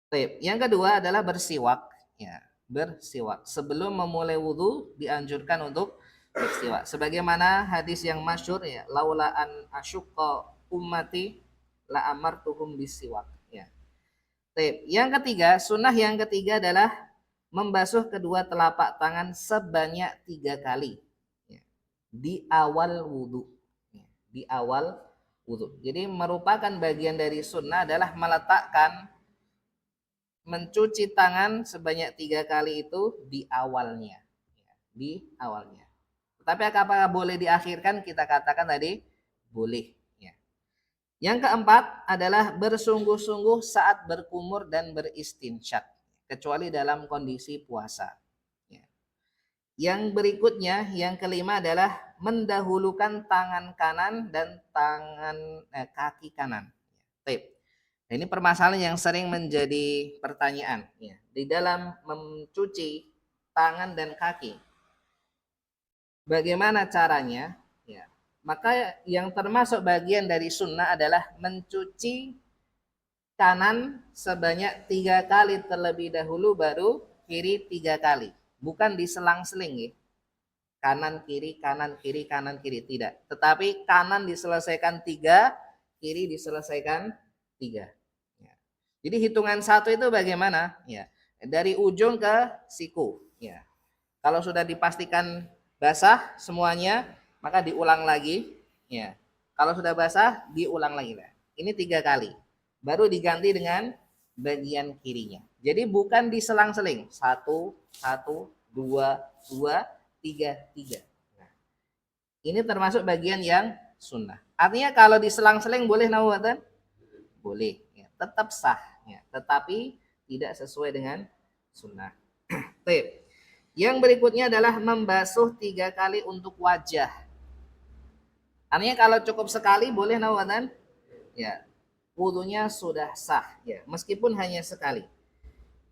Baik. Yang kedua adalah bersiwak. Ya, bersiwak. Sebelum memulai wudu dianjurkan untuk bersiwak. Sebagaimana hadis yang masyhur ya, laula an asyqa ummati la amartuhum bisiwak. Ya. Baik. Yang ketiga, sunnah yang ketiga adalah membasuh kedua telapak tangan sebanyak 3 kali. Ya. Di awal wudu. Ya. Di awal wudu. Jadi merupakan bagian dari sunnah adalah meletakkan mencuci tangan sebanyak 3 kali itu di awalnya. di awalnya. Tapi apakah boleh diakhirkan? Kita katakan tadi boleh. Ya. Yang keempat adalah bersungguh-sungguh saat berkumur dan beristinsyaq, kecuali dalam kondisi puasa. Ya. Yang berikutnya, yang kelima adalah mendahulukan tangan kanan dan kaki kanan. Baik. Nah, ini permasalahan yang sering menjadi pertanyaan. Ya. Di dalam mencuci tangan dan kaki, bagaimana caranya? Ya. Maka yang termasuk bagian dari sunnah adalah mencuci kanan sebanyak 3 kali terlebih dahulu, baru kiri 3 kali. Bukan diselang-seling ya. Kanan kiri kanan kiri kanan kiri, tidak. Tetapi kanan diselesaikan 3, kiri diselesaikan 3. Ya. Jadi hitungan 1 itu bagaimana? Ya. Dari ujung ke siku. Ya. Kalau sudah dipastikan basah semuanya, maka diulang lagi. Ya. Kalau sudah basah, diulang lagi. Ini 3 kali. Baru diganti dengan bagian kirinya. Jadi bukan diselang-seling. 1, 1, 2, 2, 3, 3. Nah, ini termasuk bagian yang sunnah. Artinya kalau diselang-seling boleh nawatan? Boleh. Ya, tetap sah. Ya, tetapi tidak sesuai dengan sunnah. Baik. Yang berikutnya adalah membasuh 3 kali untuk wajah. Artinya kalau cukup sekali boleh nawatan? Ya, wudunya sudah sah. Ya, meskipun hanya sekali.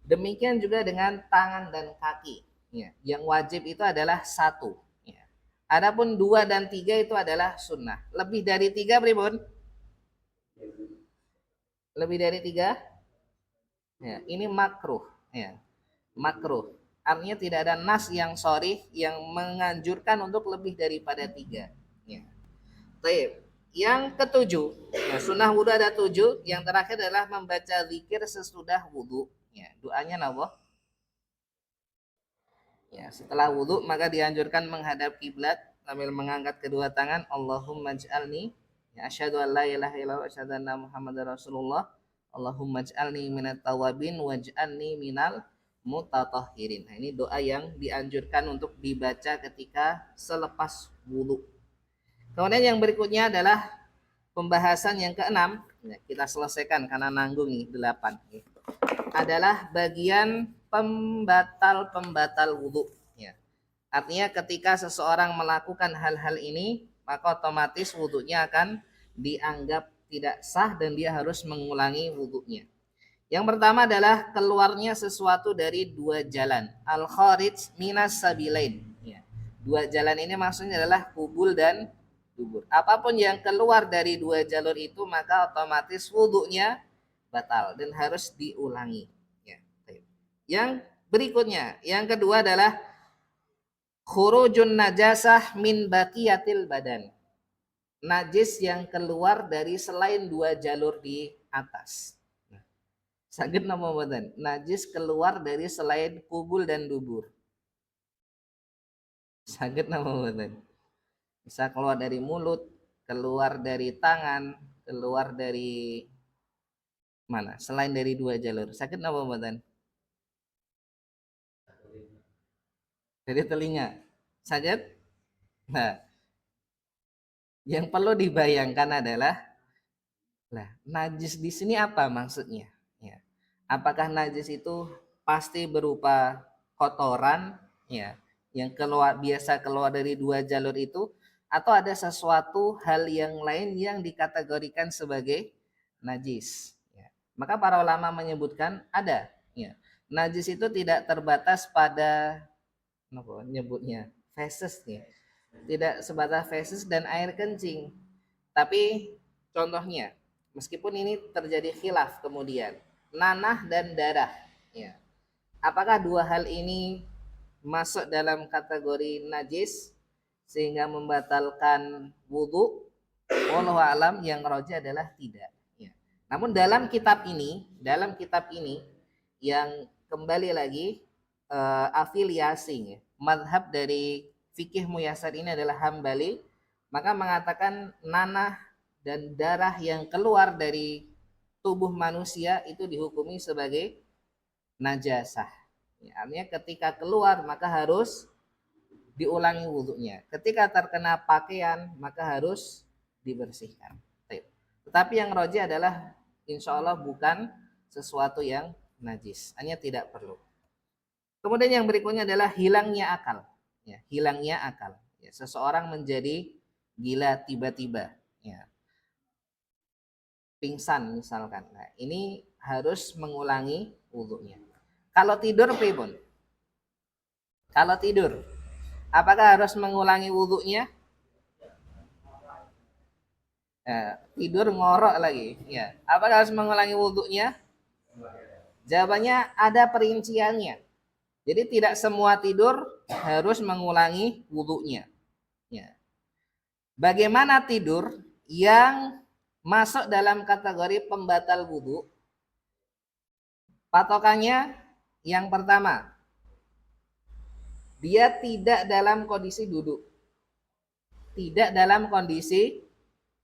Demikian juga dengan tangan dan kaki. Ya, yang wajib itu adalah 1. Ya. Adapun 2 dan 3 itu adalah sunnah. Lebih dari 3 pribun? Lebih dari 3? Ya, ini makruh. Ya, makruh. Artinya tidak ada nas yang sharih yang menganjurkan untuk lebih daripada 3. Ya. Baik. Yang ketujuh, ya, sunnah wudhu ada 7. Yang terakhir adalah membaca zikir sesudah wudhu. Ya, doanya nawa. Ya, setelah wudhu maka dianjurkan menghadap kiblat sambil mengangkat kedua tangan. Allahumma ij'alni, ya, asyhadu an la ilaha illallah wa asyhadu anna Muhammadar Rasulullah. Allahumma ij'alni minat tawabin waj'alni minal mutatahhirin. Nah, ini doa yang dianjurkan untuk dibaca ketika selepas wudhu. Kemudian yang berikutnya adalah pembahasan yang keenam. Ya, kita selesaikan karena nanggung nih 8. Adalah bagian pembatal wudhu. Ya. Artinya ketika seseorang melakukan hal-hal ini, maka otomatis wudhunya akan dianggap tidak sah dan dia harus mengulangi wudhunya. Yang pertama adalah keluarnya sesuatu dari 2 jalan. Al-kharij minas sabilain. Ya. 2 jalan ini maksudnya adalah kubul dan dubur. Apapun yang keluar dari 2 jalur itu maka otomatis wudhunya batal dan harus diulangi. Ya. Yang berikutnya, yang kedua adalah khurujun najasah min baqiyatil badan. Najis yang keluar dari selain 2 jalur di atas. Saged napa mboten? Najis keluar dari selain kubul dan dubur. Saged napa mboten? Bisa keluar dari mulut, keluar dari tangan, keluar dari mana? Selain dari 2 jalur. Saged napa mboten? Dari telinga. Saged? Nah, yang perlu dibayangkan adalah najis di sini apa maksudnya? Ya. Apakah najis itu pasti berupa kotoran, ya, yang biasa keluar dari 2 jalur itu, atau ada sesuatu hal yang lain yang dikategorikan sebagai najis? Ya. Maka para ulama menyebutkan ada. Ya. Najis itu tidak terbatas pada nyebutnya feses, ya. Tidak sebatas feses dan air kencing. Tapi contohnya, meskipun ini terjadi khilaf kemudian, nanah dan darah. Ya. Apakah 2 hal ini masuk dalam kategori najis sehingga membatalkan wudhu? Wallahu alam, yang rajih adalah tidak. Ya. Namun dalam kitab ini yang kembali lagi afiliasi, ya, madhab dari fikih muyasar ini adalah Hambali, maka mengatakan nanah dan darah yang keluar dari tubuh manusia itu dihukumi sebagai najasah. Ya, artinya ketika keluar maka harus diulangi wudhunya. Ketika terkena pakaian maka harus dibersihkan. Tetapi yang roji adalah insya Allah bukan sesuatu yang najis, hanya tidak perlu. Kemudian yang berikutnya adalah hilangnya akal. Ya, hilangnya akal. Ya, seseorang menjadi gila tiba-tiba. Ya, pingsan misalkan. Nah, ini harus mengulangi wudhunya. Kalau tidur, pripun? Kalau tidur, apakah harus mengulangi wudhunya? Ya, tidur ngorok lagi. Ya, apakah harus mengulangi wudhunya? Jawabannya ada perinciannya. Jadi tidak semua tidur harus mengulangi wudhunya. Ya. Bagaimana tidur yang masuk dalam kategori pembatal wudhu? Patokannya yang pertama, dia tidak dalam kondisi duduk. Tidak dalam kondisi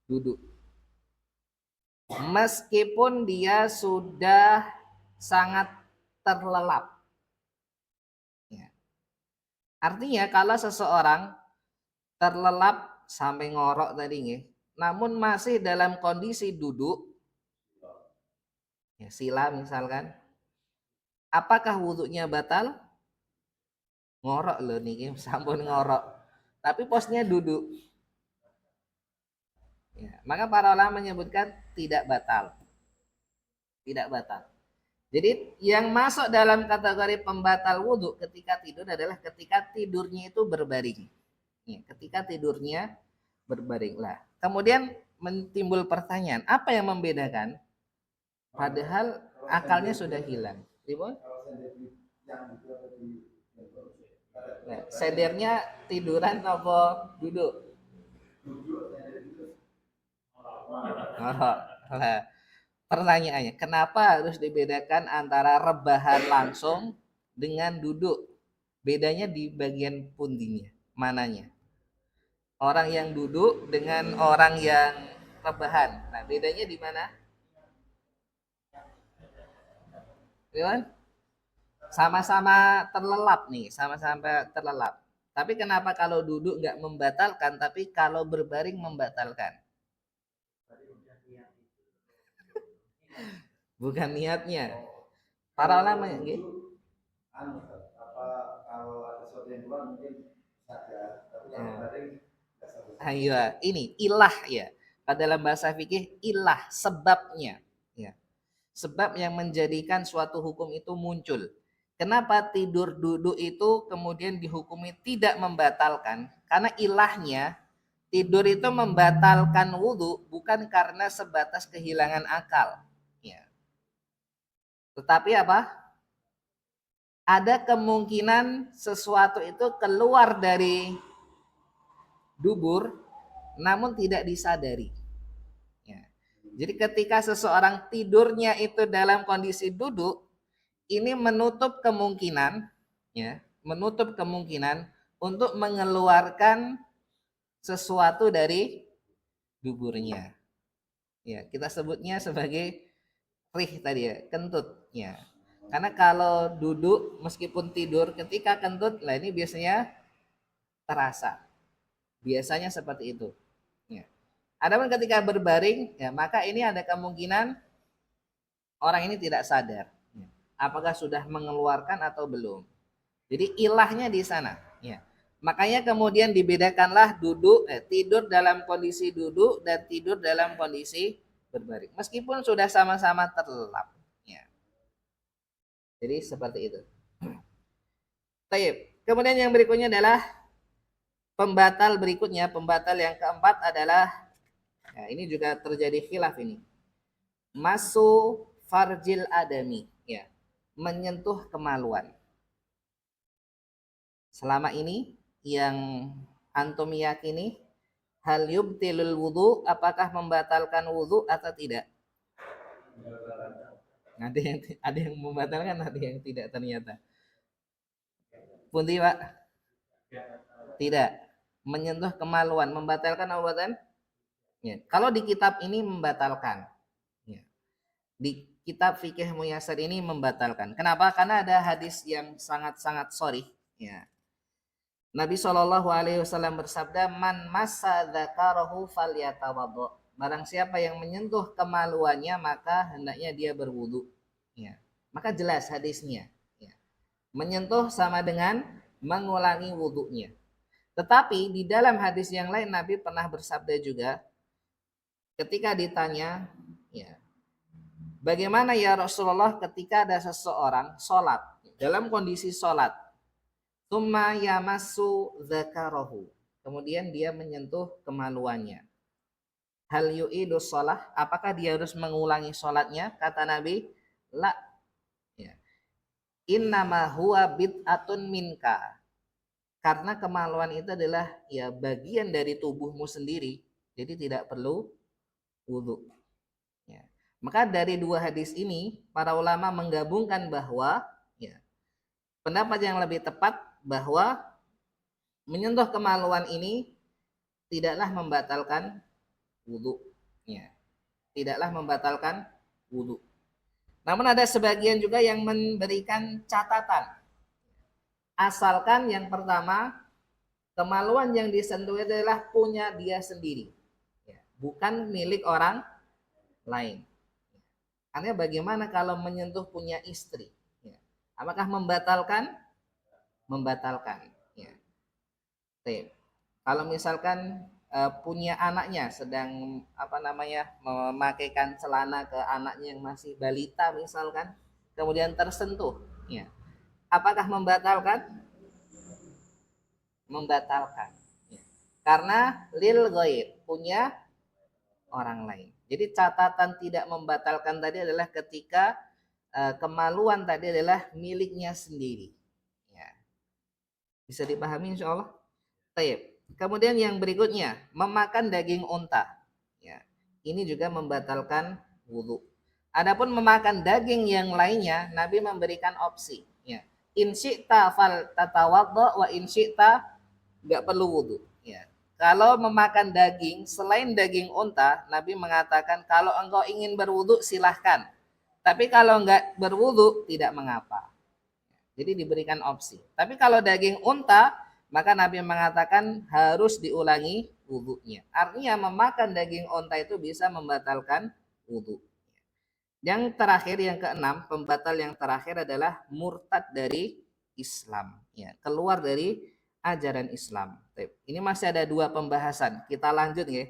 duduk. Meskipun dia sudah sangat terlelap. Ya. Artinya kalau seseorang terlelap sampai ngorok tadi nih, namun masih dalam kondisi duduk, ya, sila misalkan, apakah wudhunya batal? Ngorok loh nih, sampun ngorok. Tapi posnya duduk. Ya, maka para ulama menyebutkan tidak batal. Tidak batal. Jadi yang masuk dalam kategori pembatal wudhu ketika tidur adalah ketika tidurnya itu berbaring. Ya, ketika tidurnya berbaring lah. Kemudian timbul pertanyaan, apa yang membedakan? Padahal akalnya sudah hilang. Ribon? Nah, sedernya tiduran apa duduk? Oh, nah, pertanyaannya, kenapa harus dibedakan antara rebahan langsung dengan duduk? Bedanya di bagian pundinya, mananya? Orang yang duduk dengan orang yang rebahan. Nah, bedanya di mana? Ribon? Sama-sama terlelap nih, sama-sama terlelap. Tapi kenapa kalau duduk nggak membatalkan, tapi kalau berbaring membatalkan? Bukan niatnya. Para ulama ya, ayo, ini ilah ya. Dalam bahasa fikih ilah sebabnya. Ya. Sebab yang menjadikan suatu hukum itu muncul. Kenapa tidur duduk itu kemudian dihukumi tidak membatalkan? Karena ilahnya tidur itu membatalkan wudhu bukan karena sebatas kehilangan akal. Ya. Tetapi apa? Ada kemungkinan sesuatu itu keluar dari dubur namun tidak disadari. Ya. Jadi ketika seseorang tidurnya itu dalam kondisi duduk, ini menutup kemungkinan, ya, menutup kemungkinan untuk mengeluarkan sesuatu dari duburnya. Ya, kita sebutnya sebagai rih tadi ya, kentut. Ya. Karena kalau duduk meskipun tidur, ketika kentut, lah ini biasanya terasa. Biasanya seperti itu. Ya. Adapun ketika berbaring, ya maka ini ada kemungkinan orang ini tidak sadar. Ya. Apakah sudah mengeluarkan atau belum? Jadi ilahnya di sana. Ya. Makanya kemudian dibedakanlah tidur dalam kondisi duduk dan tidur dalam kondisi berbaring. Meskipun sudah sama-sama terlelap. Ya. Jadi seperti itu. Taib. Kemudian yang berikutnya adalah pembatal berikutnya. Pembatal yang keempat adalah, ya, ini juga terjadi khilaf ini. Masu farjil adami. Ya. Menyentuh kemaluan. Selama ini yang antum yakini, hal yubtilul wudu, apakah membatalkan wudu atau tidak? Ada yang membatalkan, ada yang tidak ternyata. Pundi Pak? Tidak. Menyentuh kemaluan membatalkan awatan? Ya. Kalau di kitab ini membatalkan. Ya. Di kitab fikih muyasar ini membatalkan. Kenapa? Karena ada hadis yang sangat-sangat sorry. Ya. Nabi Shallallahu Alaihi Wasallam bersabda, "Man massa dzakarahu falyatawaddo." Barang siapa yang menyentuh kemaluannya maka hendaknya dia berwudu. Ya. Maka jelas hadisnya. Ya. Menyentuh sama dengan mengulangi wudunya. Tetapi di dalam hadis yang lain Nabi pernah bersabda juga ketika ditanya, ya, bagaimana ya Rasulullah ketika ada seseorang sholat dalam kondisi sholat, tsumma yamassu dzakarahu, kemudian dia menyentuh kemaluannya. Hal yu'idu sholah, apakah dia harus mengulangi sholatnya? Kata Nabi, la. Ya. Innama huwa bid'atun minka. Karena kemaluan itu adalah ya bagian dari tubuhmu sendiri, jadi tidak perlu wudhu. Ya. Maka dari dua hadis ini para ulama menggabungkan bahwa ya, pendapat yang lebih tepat bahwa menyentuh kemaluan ini tidaklah membatalkan wudhu. Ya. Tidaklah membatalkan wudhu. Namun ada sebagian juga yang memberikan catatan. Asalkan yang pertama, kemaluan yang disentuh adalah punya dia sendiri, ya, bukan milik orang lain. Karena bagaimana kalau menyentuh punya istri? Ya. Apakah membatalkan? Membatalkan. Ya. Kalau misalkan punya anaknya sedang memakaikan celana ke anaknya yang masih balita misalkan, kemudian tersentuh, ya, apakah membatalkan? Membatalkan. Ya. Karena lil ghaib, punya orang lain. Jadi catatan tidak membatalkan tadi adalah ketika kemaluan tadi adalah miliknya sendiri. Ya. Bisa dipahami insya Allah? Taib. Kemudian yang berikutnya, memakan daging unta. Ya. Ini juga membatalkan wudhu. Adapun memakan daging yang lainnya, Nabi memberikan opsi. Ya. In syi'ta fal tatawaddo wa in syi'ta nggak perlu wudhu. Ya. Kalau memakan daging selain daging unta, Nabi mengatakan kalau engkau ingin berwudhu silahkan. Tapi kalau nggak berwudhu tidak mengapa. Jadi diberikan opsi. Tapi kalau daging unta, maka Nabi mengatakan harus diulangi wudhunya. Artinya memakan daging unta itu bisa membatalkan wudhu. Yang terakhir, yang keenam, pembatal yang terakhir adalah murtad dari Islam. Ya, keluar dari ajaran Islam. Ini masih ada dua pembahasan. Kita lanjut ya.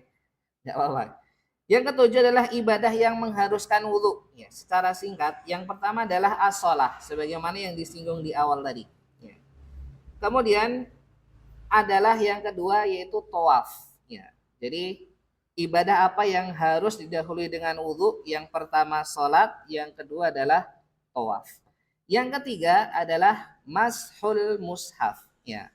Enggak apa-apa. Yang ketujuh adalah ibadah yang mengharuskan wudhu. Ya, secara singkat, yang pertama adalah as-shalah, sebagaimana yang disinggung di awal tadi. Ya. Kemudian adalah yang kedua yaitu tawaf. Ya. Jadi ibadah apa yang harus didahului dengan wudhu? Yang pertama sholat, yang kedua adalah tawaf. Yang ketiga adalah mashul mushaf. Ya.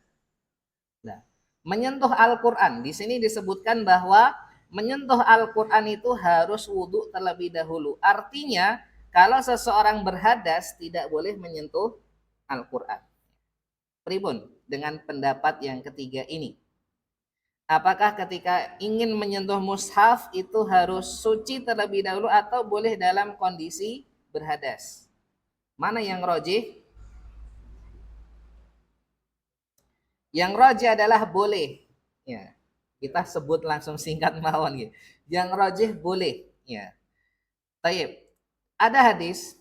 Nah, menyentuh Al-Quran. Di sini disebutkan bahwa menyentuh Al-Quran itu harus wudhu terlebih dahulu. Artinya kalau seseorang berhadas tidak boleh menyentuh Al-Quran. Pribun dengan pendapat yang ketiga ini. Apakah ketika ingin menyentuh mushaf itu harus suci terlebih dahulu atau boleh dalam kondisi berhadas? Mana yang rojih? Yang rojih adalah boleh. Ya, kita sebut langsung singkat mawon gitu. Yang rojih boleh. Ya. Taib. Ada hadis,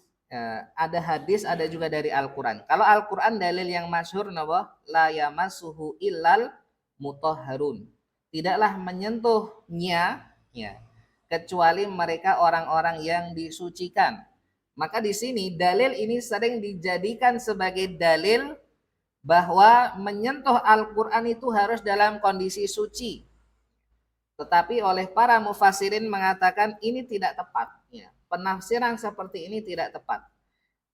ada juga dari Al-Quran. Kalau Al-Quran dalil yang masyhur napa? La yamassuhu illal mutahharun. Tidaklah menyentuhnya, ya, kecuali mereka orang-orang yang disucikan. Maka di sini dalil ini sering dijadikan sebagai dalil bahwa menyentuh Al-Quran itu harus dalam kondisi suci. Tetapi oleh para mufassirin mengatakan ini tidak tepat. Ya, penafsiran seperti ini tidak tepat.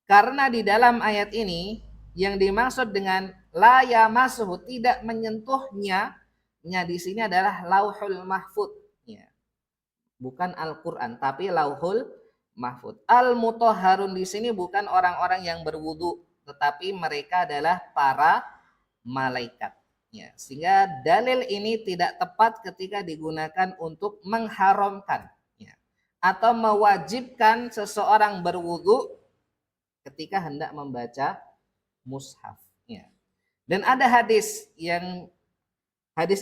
Karena di dalam ayat ini yang dimaksud dengan la yamassuhu, tidak menyentuhnya, di sini adalah lauhul mahfud. Ya. Bukan Al-Quran, tapi lauhul mahfud. Al-mutahharun di sini bukan orang-orang yang berwudu, tetapi mereka adalah para malaikat. Ya, sehingga dalil ini tidak tepat ketika digunakan untuk mengharamkan, ya, atau mewajibkan seseorang berwudu ketika hendak membaca mushaf. Ya. Dan ada hadis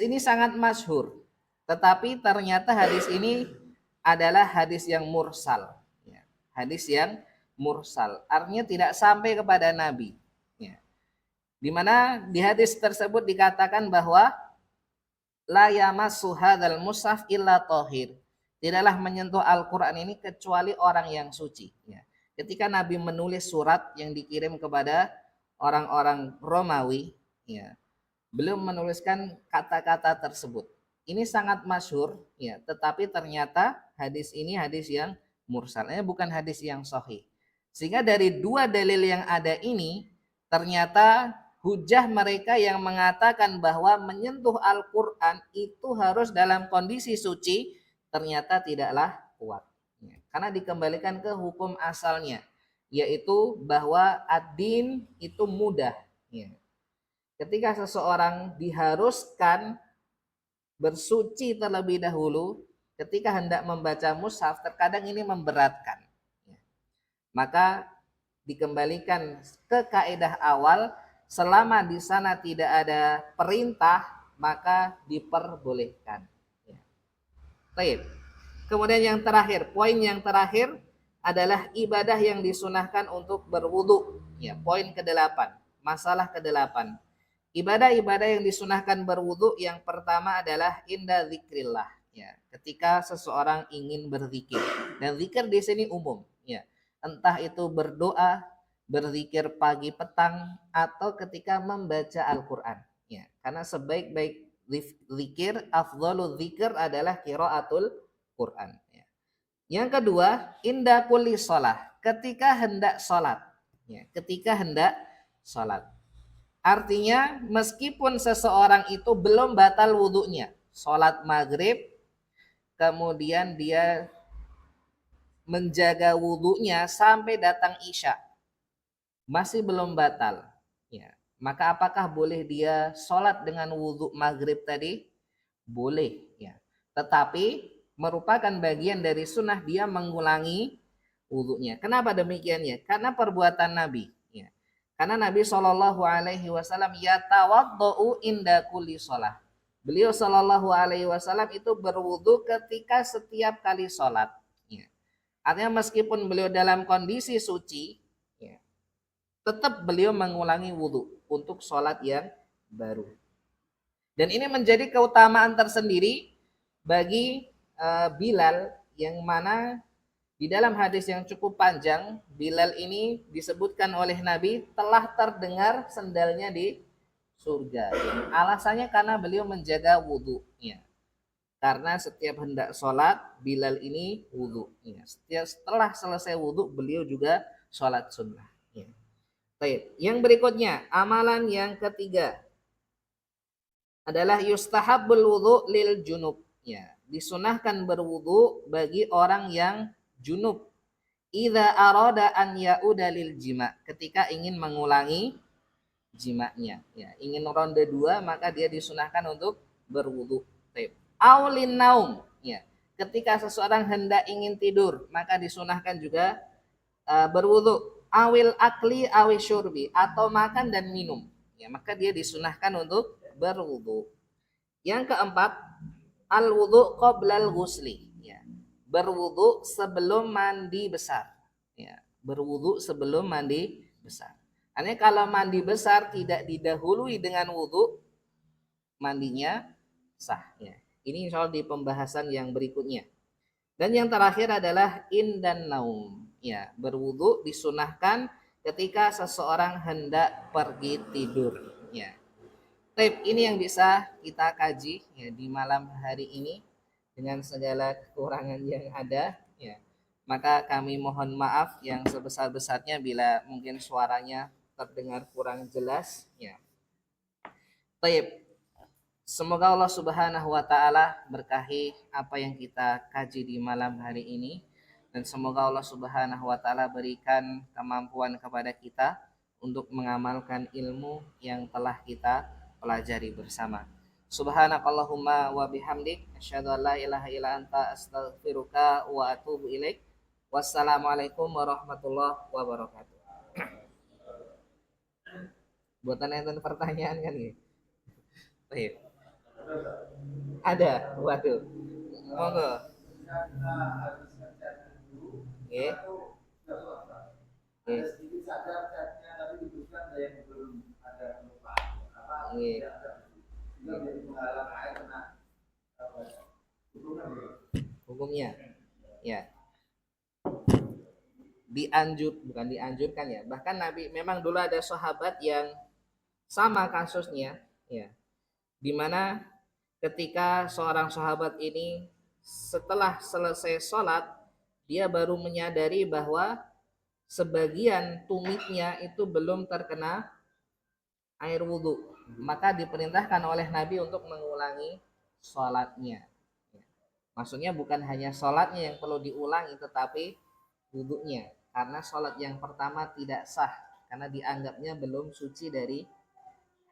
ini sangat masyhur, tetapi ternyata hadis ini adalah hadis yang mursal. Ya, hadis yang mursal, artinya tidak sampai kepada Nabi. Ya. Di mana di hadis tersebut dikatakan bahwa la yamassu hadzal mushaf illa tahir. Tidaklah menyentuh Al-Qur'an ini kecuali orang yang suci. Ya. Ketika Nabi menulis surat yang dikirim kepada orang-orang Romawi, ya, belum menuliskan kata-kata tersebut. Ini sangat masyhur, ya, tetapi ternyata hadis ini hadis yang mursalnya bukan hadis yang sahih. Sehingga dari dua dalil yang ada ini, ternyata hujah mereka yang mengatakan bahwa menyentuh Al-Quran itu harus dalam kondisi suci, ternyata tidaklah kuat. Karena dikembalikan ke hukum asalnya, yaitu bahwa ad-din itu mudah. Ketika seseorang diharuskan bersuci terlebih dahulu, ketika hendak membaca mushaf, terkadang ini memberatkan. Maka dikembalikan ke kaidah awal, selama di sana tidak ada perintah, maka diperbolehkan. Baik. Kemudian yang terakhir, poin yang terakhir adalah ibadah yang disunahkan untuk berwudu. Ya, poin ke-8, masalah ke-8. Ibadah-ibadah yang disunahkan berwudu yang pertama adalah inda zikrillah. Ya, ketika seseorang ingin berzikir. Dan zikir di sini umum. Ya, entah itu berdoa, berzikir pagi petang, atau ketika membaca Al-Quran. Ya, karena sebaik-baik zikir, afdhalul zikir adalah qiraatul Quran. Ya. Yang kedua, inda kulli sholah, ketika hendak sholat. Ya, ketika hendak sholat. Artinya meskipun seseorang itu belum batal wudhunya, sholat maghrib, kemudian dia menjaga wudhunya sampai datang isya, masih belum batal. Ya. Maka apakah boleh dia sholat dengan wudhu maghrib tadi? Boleh. Ya. Tetapi merupakan bagian dari sunnah dia mengulangi wudhunya. Kenapa demikiannya? Karena perbuatan Nabi. Ya. Karena Nabi Shallallahu Alaihi Wasallam yatawaddau inda kulli sholat. Beliau Shallallahu Alaihi Wasallam itu berwudhu ketika setiap kali sholat. Ya. Artinya meskipun beliau dalam kondisi suci, ya, tetap beliau mengulangi wudhu untuk sholat yang baru. Dan ini menjadi keutamaan tersendiri bagi Bilal, yang mana di dalam hadis yang cukup panjang, Bilal ini disebutkan oleh Nabi telah terdengar sendalnya di surga. Alasannya karena beliau menjaga wudhunya. Karena setiap hendak sholat, Bilal ini wudhu. Setelah selesai wudhu, beliau juga sholat sunnah. Baik. Yang berikutnya, amalan yang ketiga adalah yustahabbul wudhu lil junub. Ya, disunahkan berwudhu bagi orang yang junub. Idza arada an yauda lil jima, ketika ingin mengulangi jimanya. Ya, ingin ronde 2, maka dia disunahkan untuk berwudhu. Baik. Aulin naum. Ya, ketika seseorang hendak ingin tidur, maka disunahkan juga berwudhu. Awil akli awil syurbi, atau makan dan minum. Ya, maka dia disunahkan untuk berwudhu. Yang keempat, al wudhu qoblal ghusli. Ya, berwudhu sebelum mandi besar. Ya, berwudhu sebelum mandi besar. Artinya kalau mandi besar tidak didahului dengan wudhu, mandinya sah. Ya. Ini insya Allah di pembahasan yang berikutnya. Dan yang terakhir adalah in dan naum. Ya, berwudu disunahkan ketika seseorang hendak pergi tidur. Ya. Tip ini yang bisa kita kaji ya di malam hari ini dengan segala kekurangan yang ada. Ya. Maka kami mohon maaf yang sebesar-besarnya bila mungkin suaranya terdengar kurang jelas. Ya. Tip. Semoga Allah Subhanahu wa taala berkahi apa yang kita kaji di malam hari ini, dan semoga Allah Subhanahu wa taala berikan kemampuan kepada kita untuk mengamalkan ilmu yang telah kita pelajari bersama. Subhanakallahumma wa bihamdik asyhadu an la ilaha illa anta astaghfiruka wa atubu ilaik. Wassalamualaikum warahmatullahi wabarakatuh. Buatan enten pertanyaan kan ya. Baik. Ada. Waduh. Monggo. Nggih. Nggih. Nggih. Hukumnya. Ya. Bukan dianjurkan ya. Bahkan Nabi memang dulu ada sahabat yang sama kasusnya, ya. Di mana ketika seorang sahabat ini setelah selesai sholat, dia baru menyadari bahwa sebagian tumitnya itu belum terkena air wudhu, maka diperintahkan oleh Nabi untuk mengulangi sholatnya. Maksudnya bukan hanya sholatnya yang perlu diulangi, tetapi wudhunya, karena sholat yang pertama tidak sah karena dianggapnya belum suci dari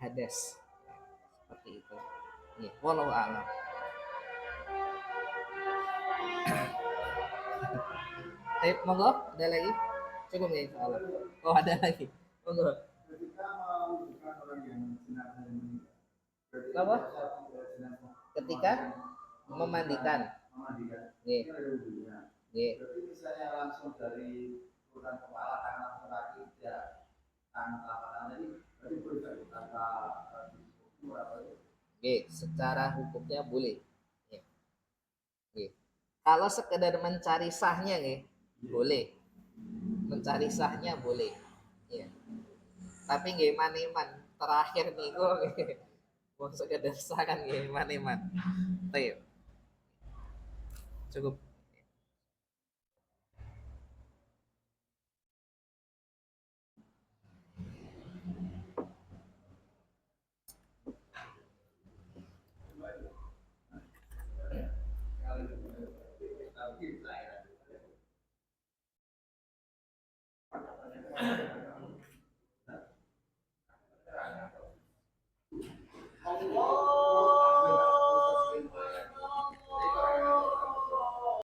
hadas. Seperti itu. Ya, wallahu a'lam. Monggo, ada lagi? Cukup nih soalnya. Oh, ada lagi. Monggo. Apa? Ketika memandikan. Nih. Nih. Oke, secara hukumnya boleh. Ya. Oke. Kalau sekedar mencari sahnya, boleh. Mencari sahnya boleh. Ya. Tapi nggih man terakhir niku mau sekedar sah kan nggih man. Baik. Cukup.